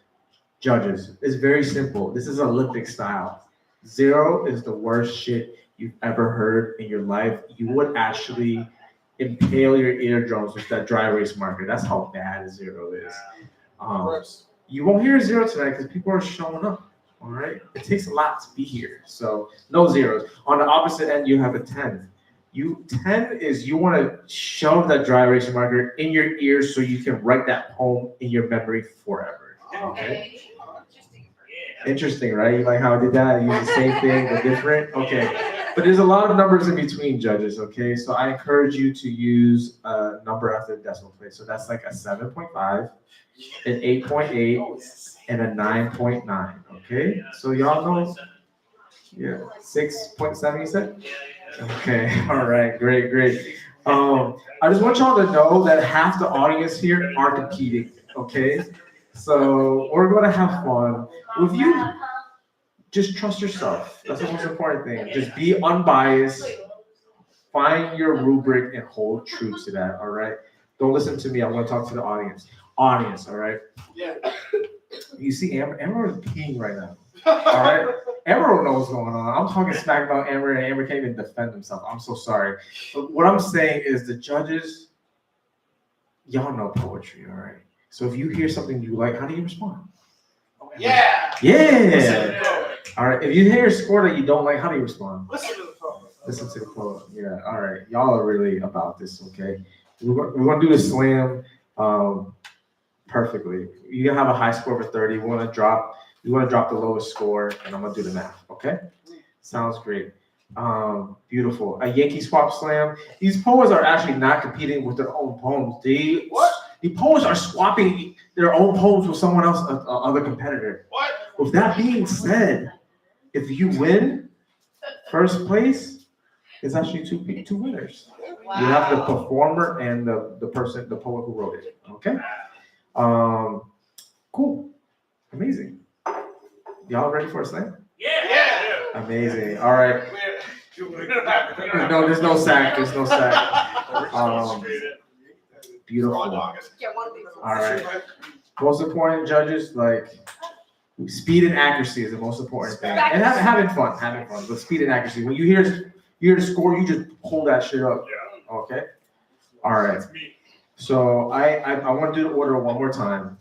A: Judges. It's very simple. This is Olympic style. 0 is the worst shit you've ever heard in your life. You would actually impale your eardrums with that dry erase marker. That's how bad 0 is. You won't hear 0 tonight because people are showing up. All right. It takes a lot to be here. So no zeros. On the opposite end, you have a 10. 10 is you want to shove that dry erase marker in your ears so you can write that poem in your memory forever. Okay. Interesting, right? You like how I did that? I used the same thing but different? Okay. But there's a lot of numbers in between, judges, okay? So I encourage you to use a number after the decimal place. So that's like a 7.5, an 8.8, and a 9.9, okay? So y'all know? Yeah, 6.7 you said? Okay, all right, great. I just want y'all to know that half the audience here are competing, okay? So we're gonna have fun. With you, just trust yourself. That's the most important thing. Just be unbiased. Find your rubric and hold true to that. All right. Don't listen to me. I want to talk to the audience. All right.
G: Yeah.
A: You see, Amber is peeing right now. All right. Amber don't know what's going on. I'm talking smack about Amber, and Amber can't even defend himself. I'm so sorry. But what I'm saying is, the judges, y'all know poetry. All right. So if you hear something you like, how do you respond?
G: Yeah.
A: All right. If you hear a score that you don't like, how do you respond?
G: Listen to the phone.
A: Listen to the poem. Yeah. All right. Y'all are really about this, okay? We're gonna do the slam perfectly. You have a high score of 30. You want to drop the lowest score, and I'm gonna do the math. Okay? Sounds great. Beautiful. A Yankee swap slam. These poets are actually not competing with their own poems. The poets are swapping their own poems with someone else, other competitor.
G: What?
A: With that being said, if you win first place, it's actually two winners.
L: Wow.
A: You have the performer and the poet who wrote it. Okay. Cool. Amazing. Y'all ready for a slam?
G: Yeah.
A: Amazing. All right. No, there's no sack. Beautiful. All right. Most important, judges, like speed and accuracy is the most important thing. And having fun. But speed and accuracy. When you hear the score, you just hold that shit up. Yeah. Okay. All right. So I want to do the order one more time.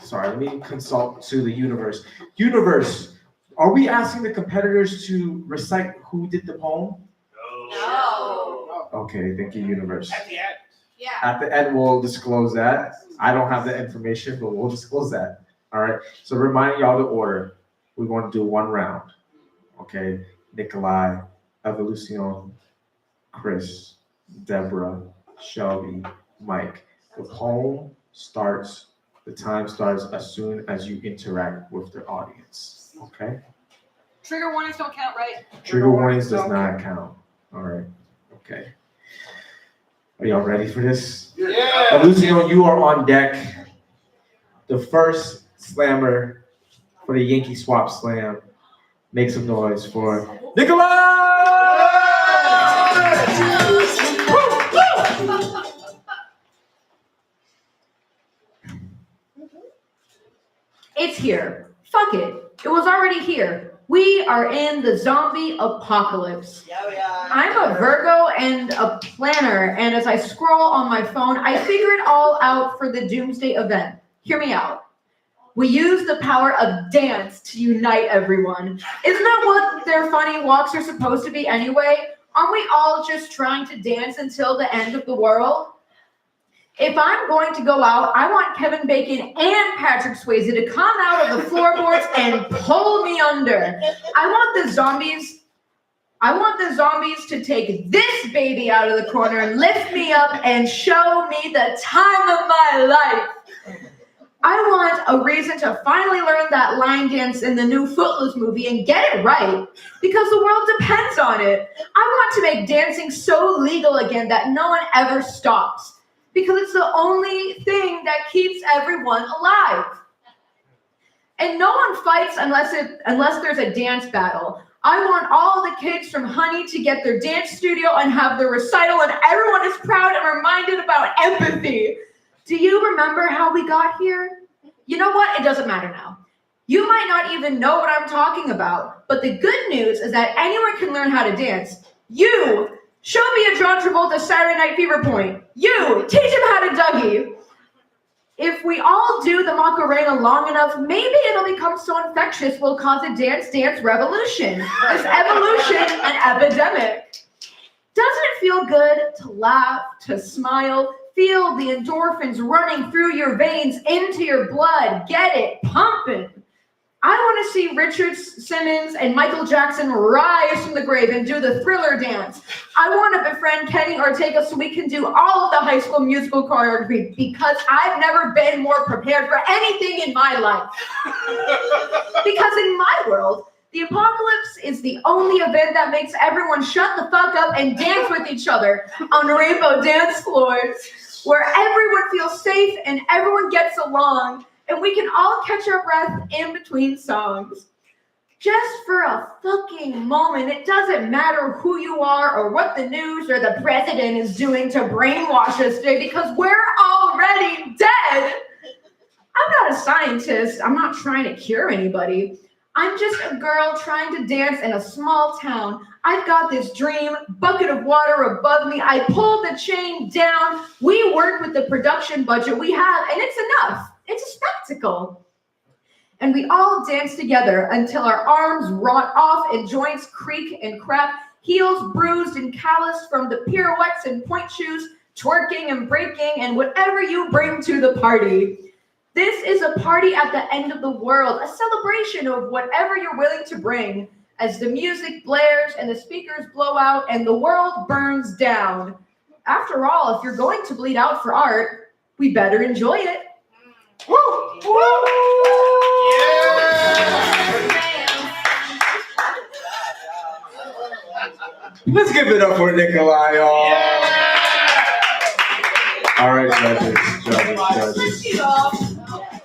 A: Sorry, let me consult to the universe. Universe, are we asking the competitors to recite who did the poem?
L: No.
A: Okay, thank you, universe.
G: At the end.
L: Yeah.
A: At the end, we'll disclose that. I don't have the information, but we'll disclose that. All right. So reminding y'all the order. We're going to do one round. Okay. Nikolai, Evolution, Chris, Deborah, Shelby, Mike. The poem starts. The time starts as soon as you interact with the audience. Okay.
B: Trigger warnings don't count, right?
A: Trigger warnings does not count. All right. Okay. Are y'all ready for this?
G: Yeah.
A: Luciano, you are on deck. The first slammer for the Yankee swap slam. Make some noise for Nikolai!
B: It's here. Fuck it. It was already here. We are in the zombie apocalypse. I'm a Virgo and a planner, and as I scroll on my phone, I figure it all out for the doomsday event. Hear me out. We use the power of dance to unite everyone. Isn't that what their funny walks are supposed to be anyway? Aren't we all just trying to dance until the end of the world? If I'm going to go out, I want Kevin Bacon and Patrick Swayze to come out of the floorboards and pull me under. I want the zombies to take this baby out of the corner and lift me up and show me the time of my life. I want a reason to finally learn that line dance in the new Footloose movie and get it right, because the world depends on it. I want to make dancing so legal again that no one ever stops, because it's the only thing that keeps everyone alive. And no one fights unless there's a dance battle. I want all the kids from Honey to get their dance studio and have their recital, and everyone is proud and reminded about empathy. Do you remember how we got here? You know what? It doesn't matter now. You might not even know what I'm talking about, but the good news is that anyone can learn how to dance. You, show me a John Travolta Saturday Night Fever point. You, teach him how to Dougie. If we all do the Macarena long enough, maybe it'll become so infectious we'll cause a dance revolution. This evolution an epidemic. Doesn't it feel good to laugh, to smile, feel the endorphins running through your veins into your blood? Get it pumping. I want to see Richard Simmons and Michael Jackson rise from the grave and do the Thriller dance. I want to befriend Kenny Ortega so we can do all of the High School Musical choreography, because I've never been more prepared for anything in my life. Because in my world, the apocalypse is the only event that makes everyone shut the fuck up and dance with each other on rainbow dance floors, where everyone feels safe and everyone gets along, and we can all catch our breath in between songs. Just for a fucking moment, it doesn't matter who you are or what the news or the president is doing to brainwash us today, because we're already dead. I'm not a scientist. I'm not trying to cure anybody. I'm just a girl trying to dance in a small town. I've got this dream, bucket of water above me. I pulled the chain down. We work with the production budget we have, and it's enough. It's a spectacle. And we all dance together until our arms rot off and joints creak and crack, heels bruised and calloused from the pirouettes and point shoes, twerking and breaking, and whatever you bring to the party. This is a party at the end of the world, a celebration of whatever you're willing to bring, as the music blares and the speakers blow out and the world burns down. After all, if you're going to bleed out for art, we better enjoy it. Woo! Woo!
A: Let's give it up for Nikolai, y'all. All right, judges.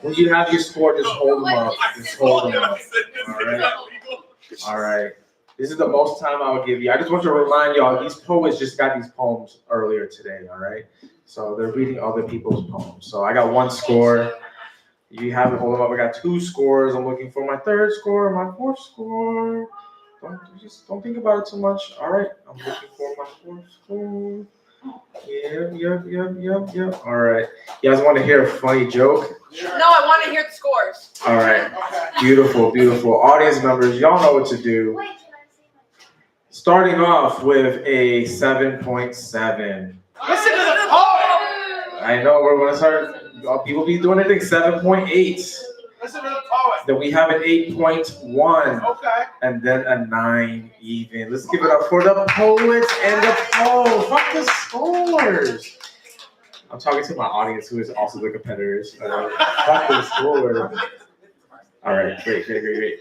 A: When you have your score, just hold them up. Just hold them up. All right. This is the most time I will give you. I just want to remind y'all, these poets just got these poems earlier today, all right? So they're reading other people's poems. So I got one score. You have it, hold them up. I got two scores. I'm looking for my third score, my fourth score. Don't think about it too much. All right, I'm looking for my fourth score. Yep. All right. You guys want to hear a funny joke?
B: No, I want to hear the scores.
A: All right. Beautiful. Audience members, y'all know what to do. Starting off with a 7.7.
G: Listen to the poet.
A: I know we're going to start. People be doing anything. 7.8.
G: Listen to the poet.
A: Then we have an 8.1.
G: Okay.
A: And then a 9 even. Let's give it up for the poets and the poll. Fuck the scores. I'm talking to my audience who is also the competitors. Fuck the scores. All right, great.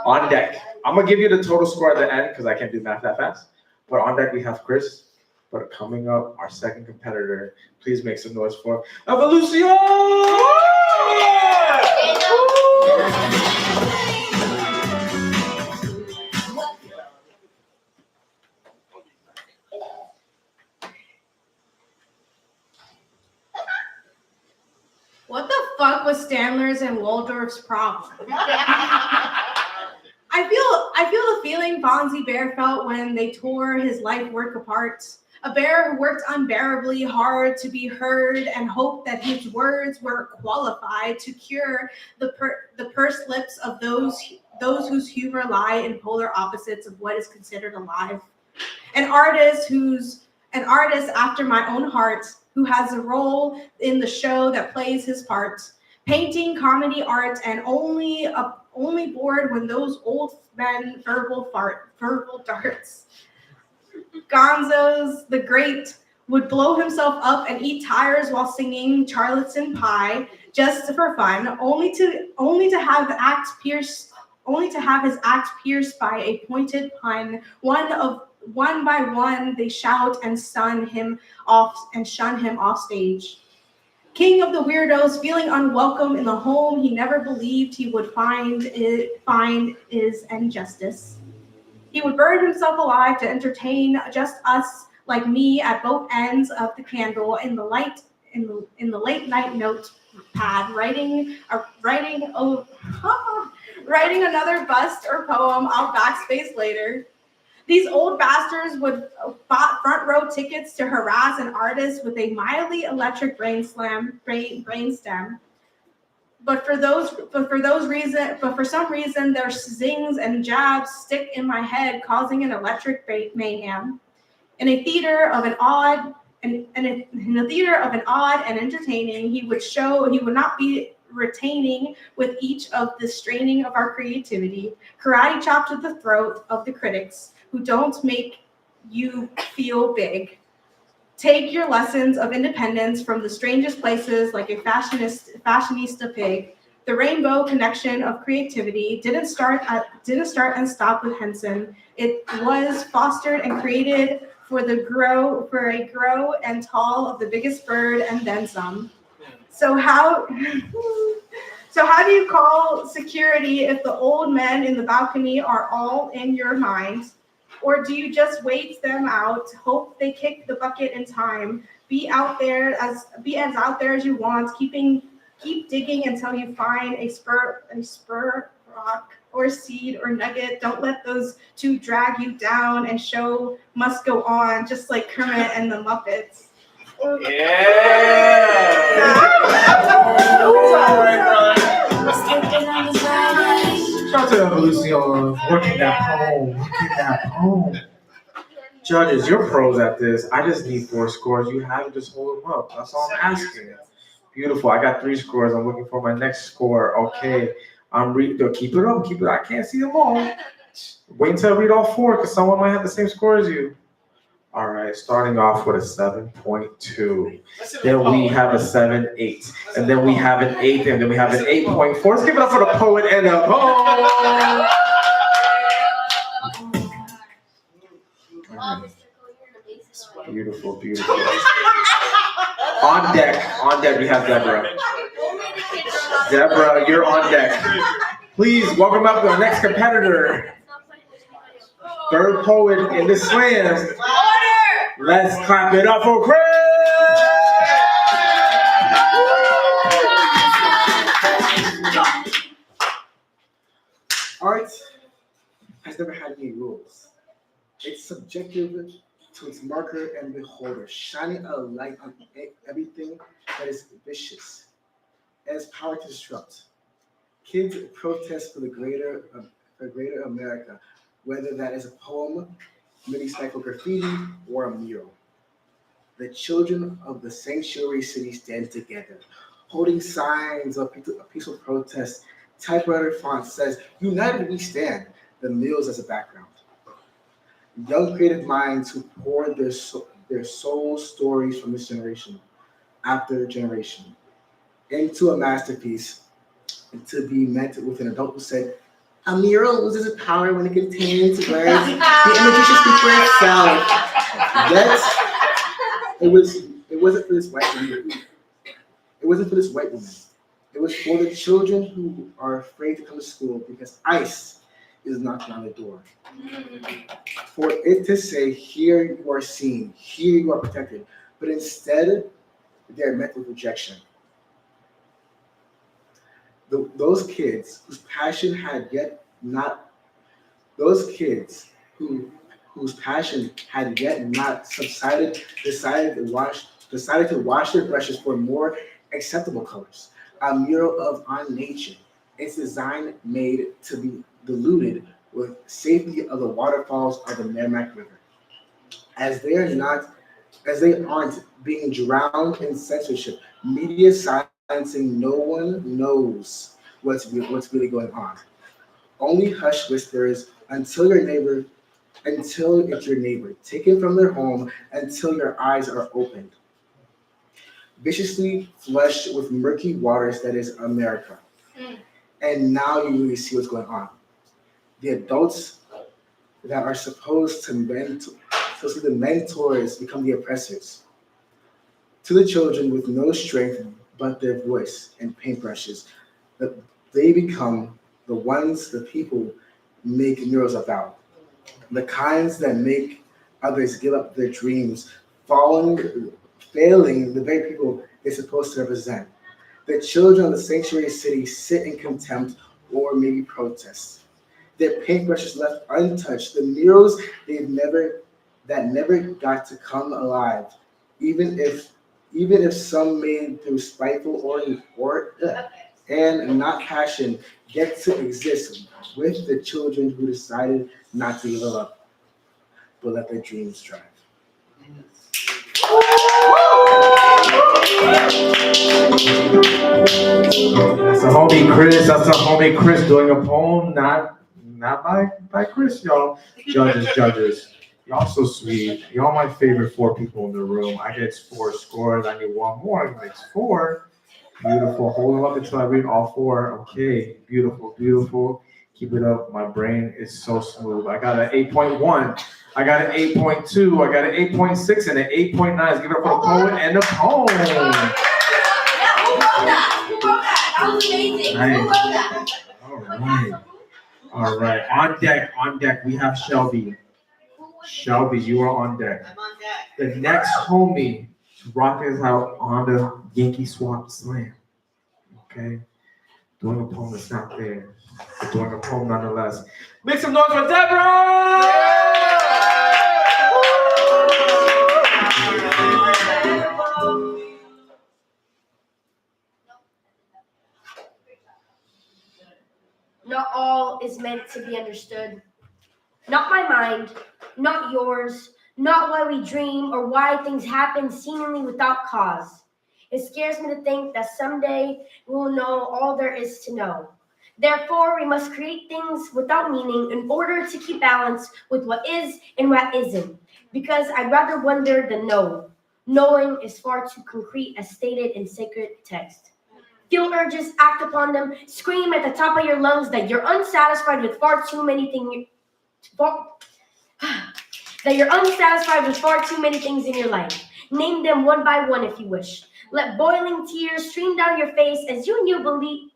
A: On deck. I'm going to give you the total score at the end because I can't do math that fast. But on deck we have Chris. But coming up, our second competitor. Please make some noise for Evolution!
C: What the fuck was Stanler's and Waldorf's problem? I feel the feeling Fonzie Bear felt when they tore his life work apart. A bear who worked unbearably hard to be heard and hoped that his words were qualified to cure the pursed lips of those whose humor lie in polar opposites of what is considered alive. An artist after my own heart, who has a role in the show that plays his part, painting comedy art and only bored when those old men verbal darts. Gonzo's the Great would blow himself up and eat tires while singing Charleston Pie. just for fun, only to have his act pierced by a pointed pun. One by one they shout and shun him off stage. King of the weirdos, feeling unwelcome in the home he never believed he would find is injustice. He would burn himself alive to entertain just us, like me, at both ends of the candle in the late night notepad, writing another bust or poem I'll backspace later. These old bastards would bought front row tickets to harass an artist with a mildly electric brainstem. But for some reason, their zings and jabs stick in my head, causing an electric mayhem. In a theater of an odd and entertaining, he would not be retaining with each of the straining of our creativity, karate chop to the throat of the critics who don't make you feel big. Take your lessons of independence from the strangest places like a fashionista pig. The rainbow connection of creativity didn't start and stop with Henson. It was fostered and created for a grow and tall of the biggest bird and then some. So how do you call security if the old men in the balcony are all in your mind? Or do you just wait them out, hope they kick the bucket in time, be as out there as you want, keep digging until you find a spur, rock, or seed or nugget. Don't let those two drag you down, and show must go on, just like Kermit and the Muppets.
A: Shout out to Evolucion, working that poem. Judges, you're pros at this. I just need 4 scores. You have to just hold them up. That's all I'm asking. Beautiful. I got 3 scores. I'm looking for my next score. Okay. Keep it up. Keep it. I can't see them all. Wait until I read all 4 because someone might have the same score as you. All right, starting off with a 7.2. Then we have a 7.8. And then we have an 8, and then we have an 8.4. Let's give it up for the poet and the poem. Beautiful, beautiful. On deck, we have Deborah. Deborah, you're on deck. Please welcome up the next competitor. Third poet in the slam. Let's clap it up for Chris!
P: Art has never had any rules. It's subjective to its marker and beholder, shining a light on everything that is vicious. It has power to disrupt. Kids protest for the greater America, whether that is a poem, mini-cycle graffiti, or a mural. The children of the sanctuary city stand together, holding signs of peaceful protest. Typewriter font says, "United we stand," the mills as a background. Young creative minds who pour their soul stories from this generation after generation into a masterpiece, to be met with an adult who said, "A mural loses its power when it contains words. The images should speak for itself." It wasn't for this white woman. It wasn't for this white woman. It was for the children who are afraid to come to school because ICE is knocking on the door. For it to say, "Here you are seen, here you are protected," but instead they're met with rejection. Those kids whose passion had yet not subsided decided to wash their brushes for more acceptable colors. A mural of our nature. Its design made to be diluted with safety of the waterfalls of the Merrimack River. As they aren't being drowned in censorship, media silencing, no one knows what's really going on. Only hush whispers until it's your neighbor, taken from their home until your eyes are opened. viciously flushed with murky waters that is America. And now you really see what's going on. The adults that are supposed to be the mentors become the oppressors. To the children with no strength but their voice and paintbrushes, that they become the ones the people make murals about. The kinds that make others give up their dreams, failing the very people they're supposed to represent. The children of the sanctuary city sit in contempt or maybe protest. Their paintbrushes left untouched, the murals that never got to come alive, even if some made through spiteful and not passion, get to exist with the children who decided not to give up, but let their dreams drive.
A: That's a homie Chris. That's a homie Chris doing a poem, not by Chris, y'all. Judges. Y'all so sweet. Y'all my favorite 4 people in the room. I get 4 scores. I need 1 more. It makes 4. Beautiful. Hold them up until I read all 4. Okay. Beautiful, beautiful. Keep it up. My brain is so smooth. I got an 8.1. I got an 8.2. I got an 8.6 and an 8.9. Let's give it up for the poet and the poem.
C: Yeah, who wrote that? Who wrote that? That was amazing.
A: Nice.
C: Who wrote that?
A: All right. On deck, we have Shelby. Shelby, you are on deck.
K: I'm on deck.
A: The next homie to rock us out on the Yankee Swap Slam. Okay? Doing a poem that's not there, but doing a poem nonetheless. Make some noise for Deborah!
Q: Not all is meant to be understood. Not my mind, not yours, not why we dream or why things happen seemingly without cause. It scares me to think that someday we will know all there is to know. Therefore, we must create things without meaning in order to keep balance with what is and what isn't. Because I'd rather wonder than know. Knowing is far too concrete as stated in sacred text. Feel urges, act upon them, scream at the top of your lungs that you're unsatisfied with far too many things in your life. Name them one by one if you wish. Let boiling tears stream down your face as you kneel beneath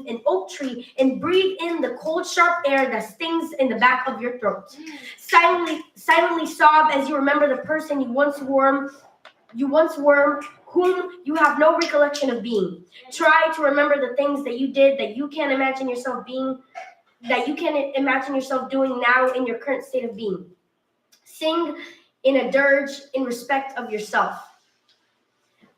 Q: an oak tree and breathe in the cold, sharp air that stings in the back of your throat. Silently sob as you remember the person you once were, whom you have no recollection of being. Try to remember the things that you did that you can't imagine yourself doing now in your current state of being. Sing in a dirge in respect of yourself.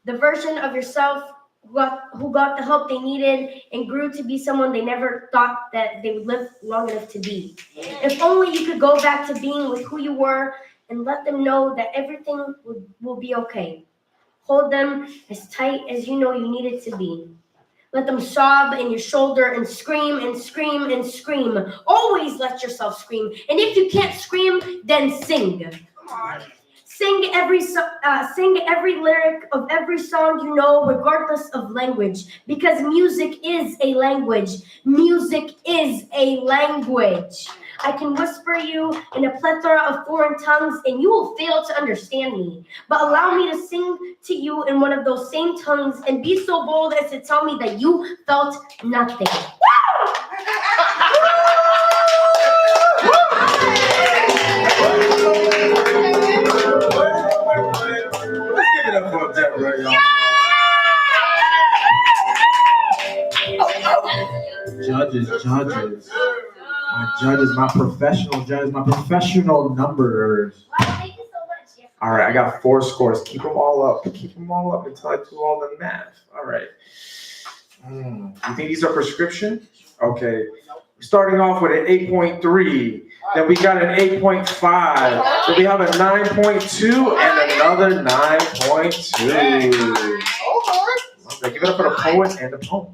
Q: The version of yourself who got the help they needed and grew to be someone they never thought that they would live long enough to be. If only you could go back to being with who you were and let them know that everything will be okay. Hold them as tight as you know you need it to be. Let them sob in your shoulder and scream and scream and scream. Always let yourself scream. And if you can't scream, then sing. Sing every lyric of every song you know, regardless of language. Because music is a language. Music is a language. I can whisper you in a plethora of foreign tongues and you will fail to understand me. But allow me to sing to you in one of those same tongues and be so bold as to tell me that you felt nothing.
A: Let's give it up for Deborah, y'all. Judges. My judges, my professional judges, my professional numbers. All right, I got 4 scores. Keep them all up. Keep them all up until I do all the math. All right. You think these are prescription? Okay. Starting off with an 8.3. Then we got an 8.5. Then we have a 9.2 and another 9.2. Okay, give it up for the poet and the poem.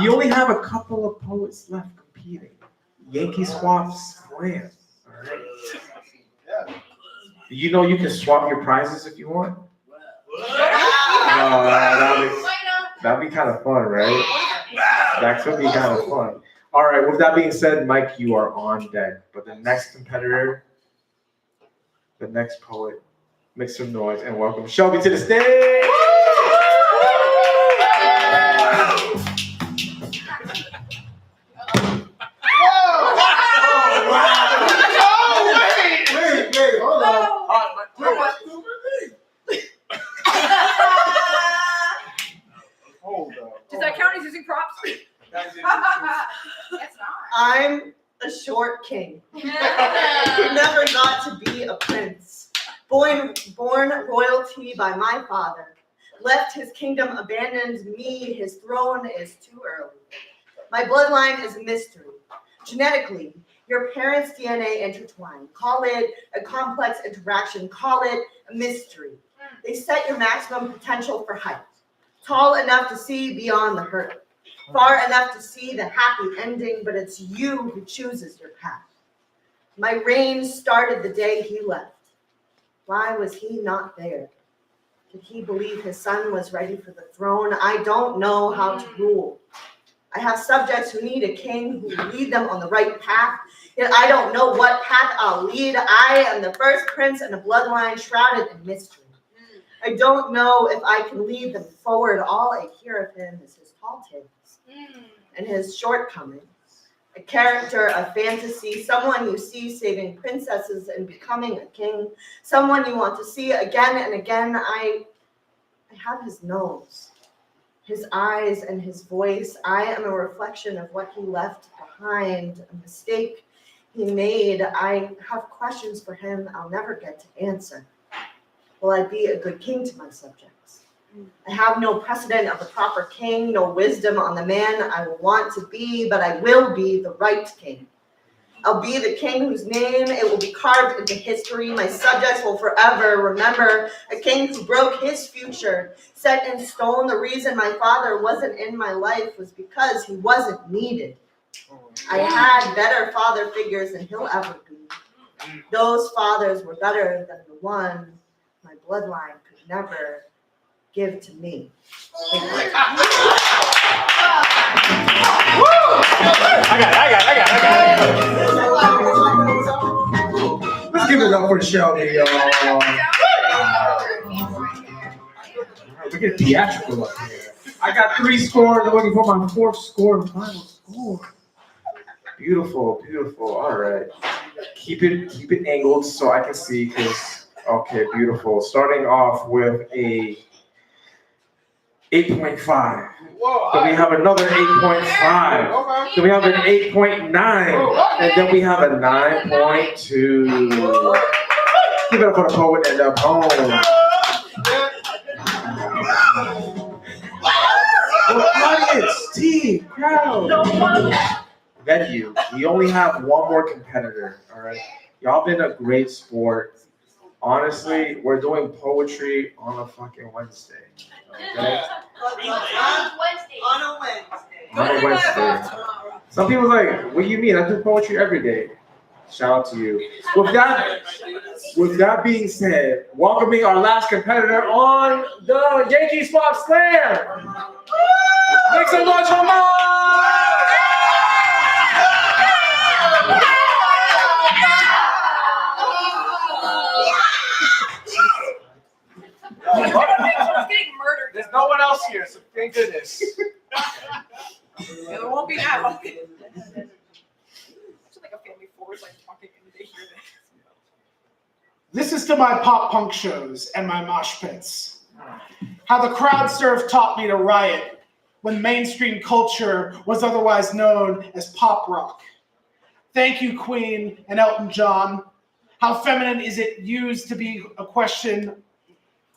A: We only have a couple of poets left competing. Yankee Swap Slam. All right. You know you can swap your prizes if you want. That'd be kind of fun, right? That could be kind of fun. All right. With that being said, Mike, you are on deck. But the next competitor, the next poet, make some noise and welcome Shelby to the stage.
B: Does that count as using props?
K: It's not. I'm a short king who never got to be a prince. Born royalty by my father. Left his kingdom, abandoned me. His throne is too early. My bloodline is a mystery. Genetically, your parents' DNA intertwined. Call it a complex interaction. Call it a mystery. They set your maximum potential for height. Tall enough to see beyond the hurt. Far enough to see the happy ending, but it's you who chooses your path. My reign started the day he left. Why was he not there? Did he believe his son was ready for the throne? I don't know how to rule. I have subjects who need a king who will lead them on the right path, yet I don't know what path I'll lead. I am the first prince in a bloodline shrouded in mystery. I don't know if I can lead them forward. All I hear of him is his tall tales and his shortcomings. A character of fantasy, someone you see saving princesses and becoming a king, someone you want to see again and again. I have his nose, his eyes, and his voice. I am a reflection of what he left behind, a mistake he made. I have questions for him I'll never get to answer. Will I be a good king to my subjects? I have no precedent of the proper king, no wisdom on the man I want to be, but I will be the right king. I'll be the king whose name it will be carved into history. My subjects will forever remember a king who broke his future, set in stone. The reason my father wasn't in my life was because he wasn't needed. I had better father figures than he'll ever be. Those fathers were better than the one my bloodline could never give to me.
A: I got it. Let's give it up for Shelby, y'all. We're getting theatrical up here. I got 3 scores. I'm looking for my 4th score and final score. Beautiful, beautiful. All right. Keep it angled so I can see, because okay, beautiful. Starting off with a 8.5. Then we have another 8.5. Then we have an 8.9. And then we have a 9.2. Give it up for the poet and the poem. Audience, team, crowd. Venue. We only have one more competitor. All right. Y'all been a great sport. Honestly, we're doing poetry on a fucking Wednesday. Okay?
K: On a
A: Wednesday. Some people are like, what do you mean? I do poetry every day. Shout out to you. With that being said, welcoming our last competitor on the Yankee Swap Slam. Make some noise for Mike!
G: There's no one else here, so thank goodness.
B: There won't be now. It's like a family forward, like talking and they hear
E: This is to my pop punk shows and my mosh pits. How the crowd surf taught me to riot when mainstream culture was otherwise known as pop rock. Thank you, Queen and Elton John. How feminine is it used to be a question?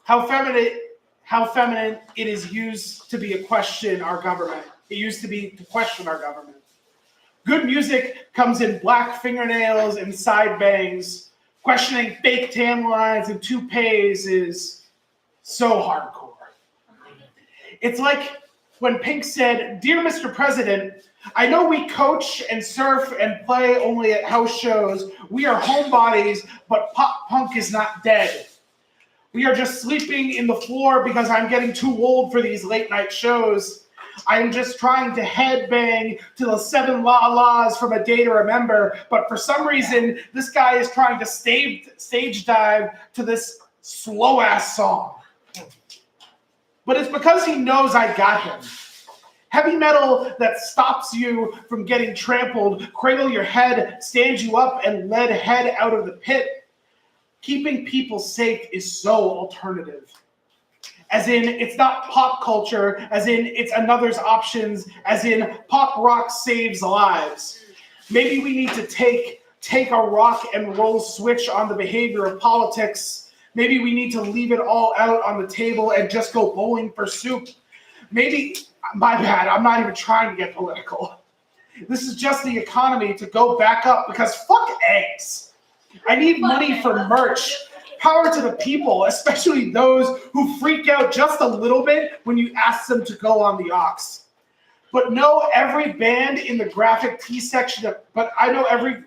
E: How feminine it is used to be a question our government. It used to be to question our government. Good music comes in black fingernails and side bangs. Questioning fake tan lines and toupees is so hardcore. It's like when Pink said, "Dear Mr. President, I know we coach and surf and play only at house shows. We are homebodies, but pop punk is not dead. We are just sleeping in the floor because I'm getting too old for these late night shows. I'm just trying to headbang to the 7 La La's from A Day to Remember, but for some reason, this guy is trying to stage dive to this slow ass song. But it's because he knows I got him. Heavy metal that stops you from getting trampled, cradle your head, stand you up, and lead head out of the pit. Keeping people safe is so alternative. As in, it's not pop culture, as in, it's another's options, as in, pop rock saves lives. Maybe we need to take a rock and roll switch on the behavior of politics. Maybe we need to leave it all out on the table and just go bowling for soup. Maybe, my bad, I'm not even trying to get political. This is just the economy to go back up because fuck eggs. I need money for merch. Power to the people, especially those who freak out just a little bit when you ask them to go on the aux. But know every band in the graphic tee section. But I know every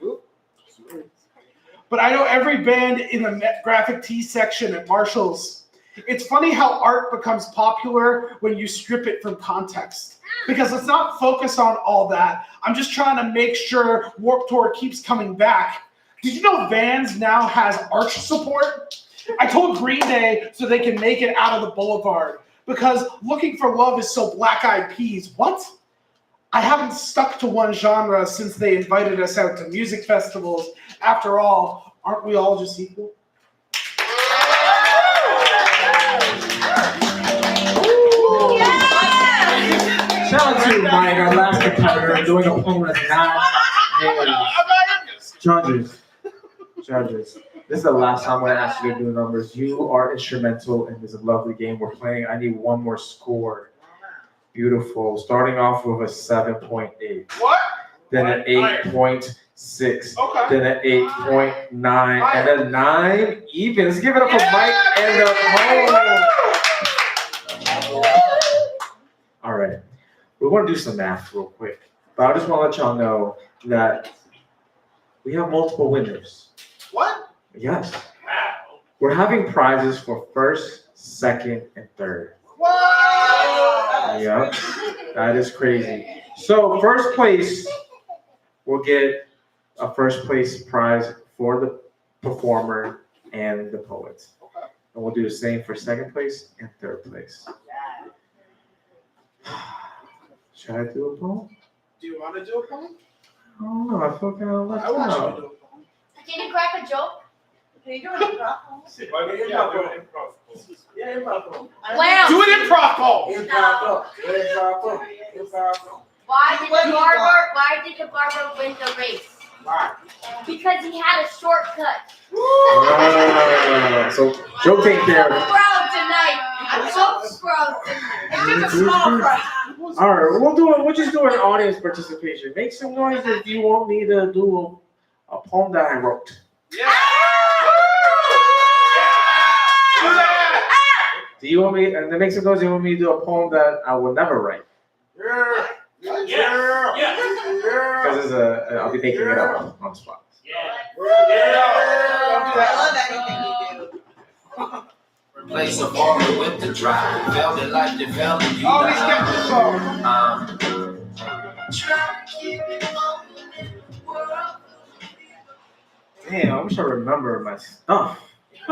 E: band in the graphic tee section at Marshall's. It's funny how art becomes popular when you strip it from context. Because let's not focus on all that. I'm just trying to make sure Warped Tour keeps coming back. Did you know Vans now has arch support? I told Green Day so they can make it out of the boulevard because Looking for Love is so Black Eyed Peas. What? I haven't stuck to one genre since they invited us out to music festivals. After all, aren't we all just equal?
A: Shout out to Mike, our last competitor, doing a poem that's not Judges, this is the last time I'm going to ask you to do numbers. You are instrumental in this lovely game we're playing. I need one more score. Beautiful. Starting off with a 7.8.
E: What?
A: Then an 8.6.
E: Okay.
A: Then an 8.9. And a 9 even. Let's give it up for Mike and the poem. All right. We're going to do some math real quick. But I just want to let y'all know that we have multiple winners.
E: What?
A: Yes. We're having prizes for first, second, and third.
E: What?
A: Yep. That is crazy. So first place will get a first place prize for the performer and the poet. And we'll do the same for second place and third place. Should I do a poem?
E: Do you want to do a poem?
A: I don't know. I feel kind of left
E: I want you to
A: out.
E: do a poem.
L: Can you crack a joke?
C: Can you do an improv?
P: Yeah, improv.
L: Lamb.
E: Do an improv poem.
L: Why did the barber win the race?
E: Why?
L: Because he had a shortcut.
A: So Joe take care of it.
L: Proud tonight. I'm so proud tonight.
C: It's a small prize.
A: All right, we'll just do an audience participation. Make some noise if you want me to do a poem that I wrote.
E: Yeah.
A: Do you want me? And then make some noise. You want me to do a poem that I will never write?
E: Yeah.
A: Because I'll be making it up on the spot.
C: I love anything you do.
R: Replace a farmer with the drive. Felt it like the felt it.
E: Always get the phone.
A: Damn, I wish I remember my stuff. I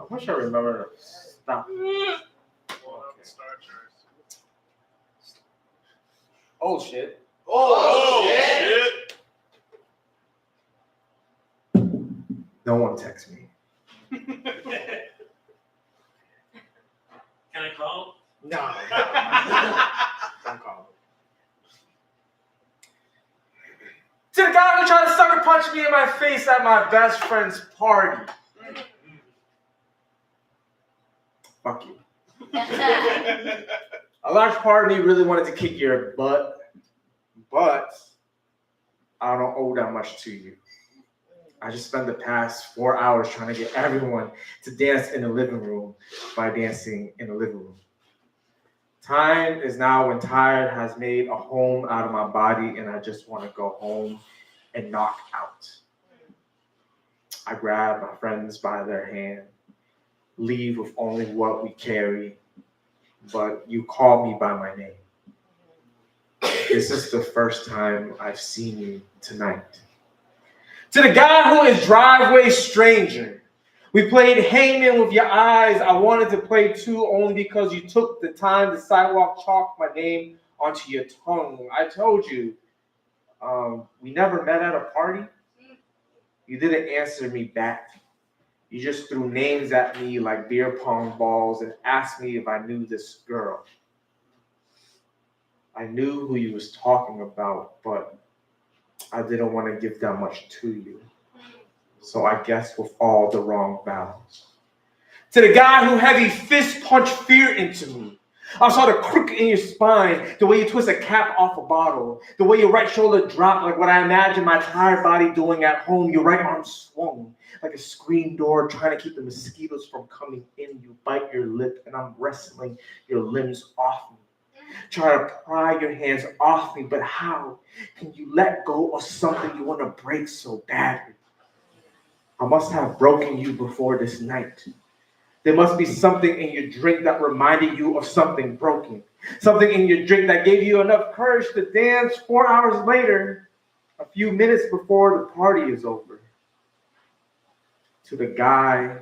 A: wish I remember the stuff.
E: Oh shit.
G: Oh, shit.
A: No one text me.
J: Can I call?
E: No. Don't call.
A: To the guy who tried to sucker punch me in my face at my best friend's party. Fuck you. A large part of me really wanted to kick your butt, but I don't owe that much to you. I just spent the past 4 hours trying to get everyone to dance in the living room by dancing in the living room. Time is now when tired has made a home out of my body and I just want to go home and knock out. I grab my friends by their hand, leave with only what we carry, but you call me by my name. This is the first time I've seen you tonight. To the guy who is driveway stranger, we played hangman with your eyes. I wanted to play too only because you took the time to sidewalk chalk my name onto your tongue. I told you, we never met at a party. You didn't answer me back. You just threw names at me like beer pong balls and asked me if I knew this girl. I knew who you was talking about, but I didn't want to give that much to you. So I guess with all the wrong vowels. To the guy who heavy fist punched fear into me. I saw the crook in your spine, the way you twist a cap off a bottle, the way your right shoulder dropped like what I imagined my tired body doing at home. Your right arm swung like a screen door trying to keep the mosquitoes from coming in. You bite your lip and I'm wrestling your limbs off me. Try to pry your hands off me, but how can you let go of something you want to break so badly? I must have broken you before this night. There must be something in your drink that reminded you of something broken. Something in your drink that gave you enough courage to dance 4 hours later, a few minutes before the party is over. To the guy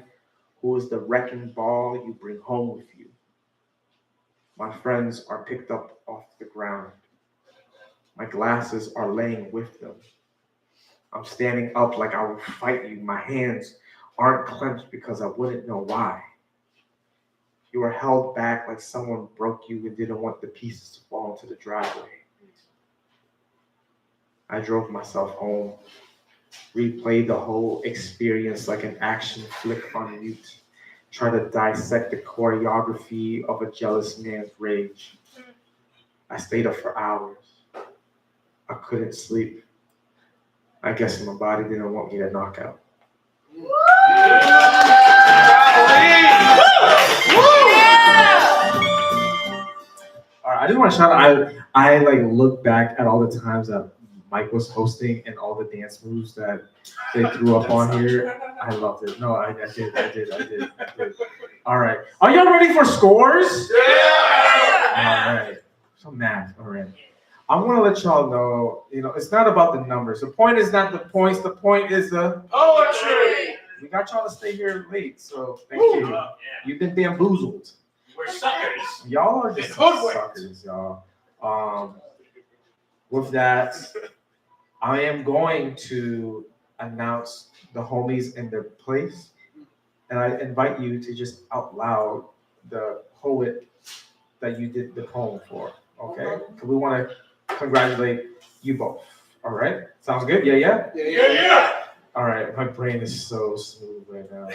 A: who is the wrecking ball you bring home with you. My friends are picked up off the ground. My glasses are laying with them. I'm standing up like I will fight you. My hands aren't clenched because I wouldn't know why. You are held back like someone broke you and didn't want the pieces to fall into the driveway. I drove myself home, replayed the whole experience like an action flick on mute, try to dissect the choreography of a jealous man's rage. I stayed up for hours. I couldn't sleep. I guess my body didn't want me to knock out. All right, I just want to shout out. I like look back at all the times that Mike was hosting and all the dance moves that they threw up on here. I loved it. No, I did. All right, are y'all ready for scores? Yeah. All right. So math. All right. I want to let y'all know, it's not about the numbers. The point is not the points. The point is the poetry. We got y'all to stay here late, so thank you. Yeah. You've been bamboozled.
J: We're suckers.
A: Y'all are just suckers, y'all. With that, I am going to announce the homies in their place, and I invite you to just out loud the poet that you did the poem for. Okay? Because we want to congratulate you both. All right? Sounds good? Yeah. All right, my brain is so smooth right now.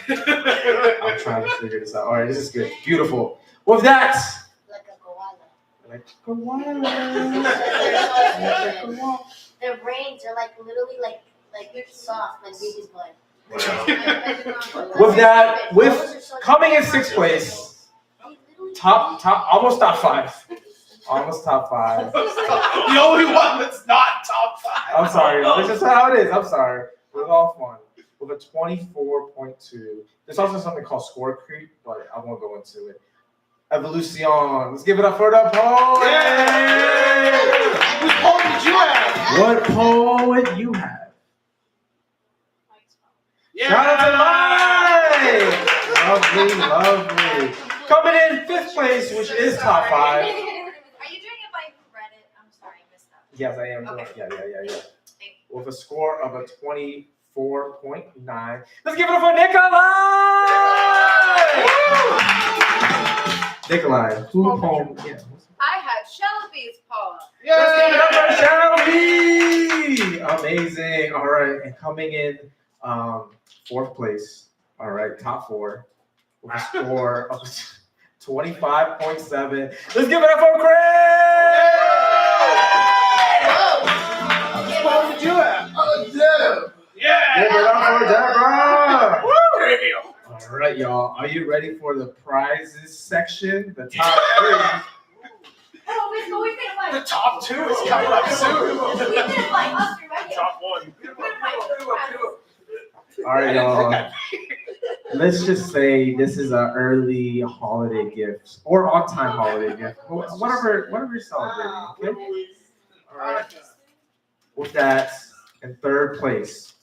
A: I'm trying to figure this out. All right, this is good. Beautiful. With that, like a koala.
L: Their brains are like literally like soft, like baby's blood.
A: With that, coming in sixth place, top, almost top five. Almost top five.
E: The only one that's not top five.
A: I'm sorry, this is how it is. I'm sorry. With all fun. With a 24.2. There's also something called score creep, but I won't go into it. Evolution. Let's give it up for the poet.
E: Whose poem did you have?
A: What poet you have?
E: Yeah.
A: Shout out to Mike. Lovely. Coming in fifth place, which is top five.
L: Are you doing it by who read it? I'm sorry, I missed that.
A: Yes, I am. Okay. Yeah. With a score of a 24.9. Let's give it up for Nikolai! Nikolai, who poem? Yeah.
B: I had Shelby's poem.
A: Let's give it up for Shelby! Amazing. All right, and coming in fourth place. All right, top four. With a score of 25.7. Let's give it up for Chris!
E: What did you have? Yeah.
A: Give it up for Deborah! All right, y'all. Are you ready for the prizes section? The top three.
I: the top 2 is coming up soon.
G: Top 1.
A: All right, y'all. Let's just say this is an early holiday gift or on-time holiday gift, whatever you're celebrating. Okay. All right. With that, in third place,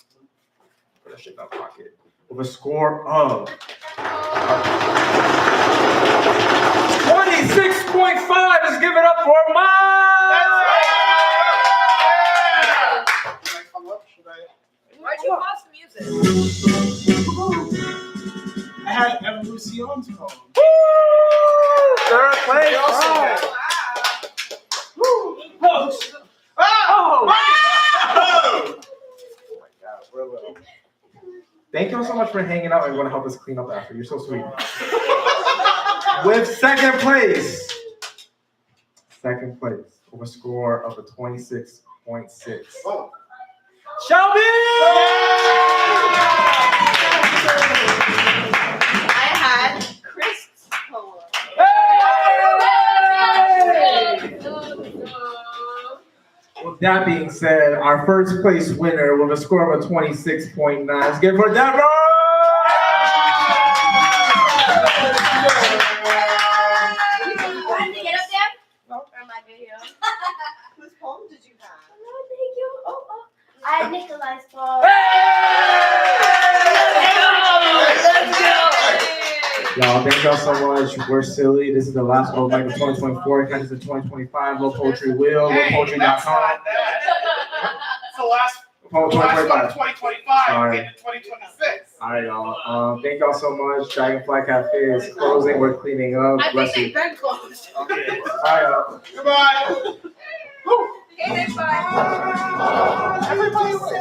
A: put that shit in my pocket. With a score of 26.5, let's give it up for mine.
B: Why'd you pause the music?
E: I had Evolucion's poem.
A: Third place. Thank you all so much for hanging out and going to help us clean up after. You're so sweet. With second place with a score of a 26.6. Shelby!
O: I had Chris's poem.
A: With that being said, our first place winner with a score of a 26.9. Let's give it for Deborah!
L: Want to get up there?
O: No.
L: For my video.
O: Whose poem did you have?
L: Oh, thank you. Oh. I had Nikolai's poem.
A: Y'all, thank y'all so much. We're silly. This is the last open mic of 2024. Catch us in 2025. Low Poetry Will. LowPoetry.com.
I: It's the last one of 2025.
A: Sorry.
I: Into 2026.
A: All right, y'all. Thank y'all so much. Dragonfly Cafe is closing. We're cleaning up.
B: I
A: Bless
B: think
A: you.
B: they've been closed.
A: Okay. Bye, y'all.
I: Goodbye.
B: Hey, next time.
I: Everybody wins.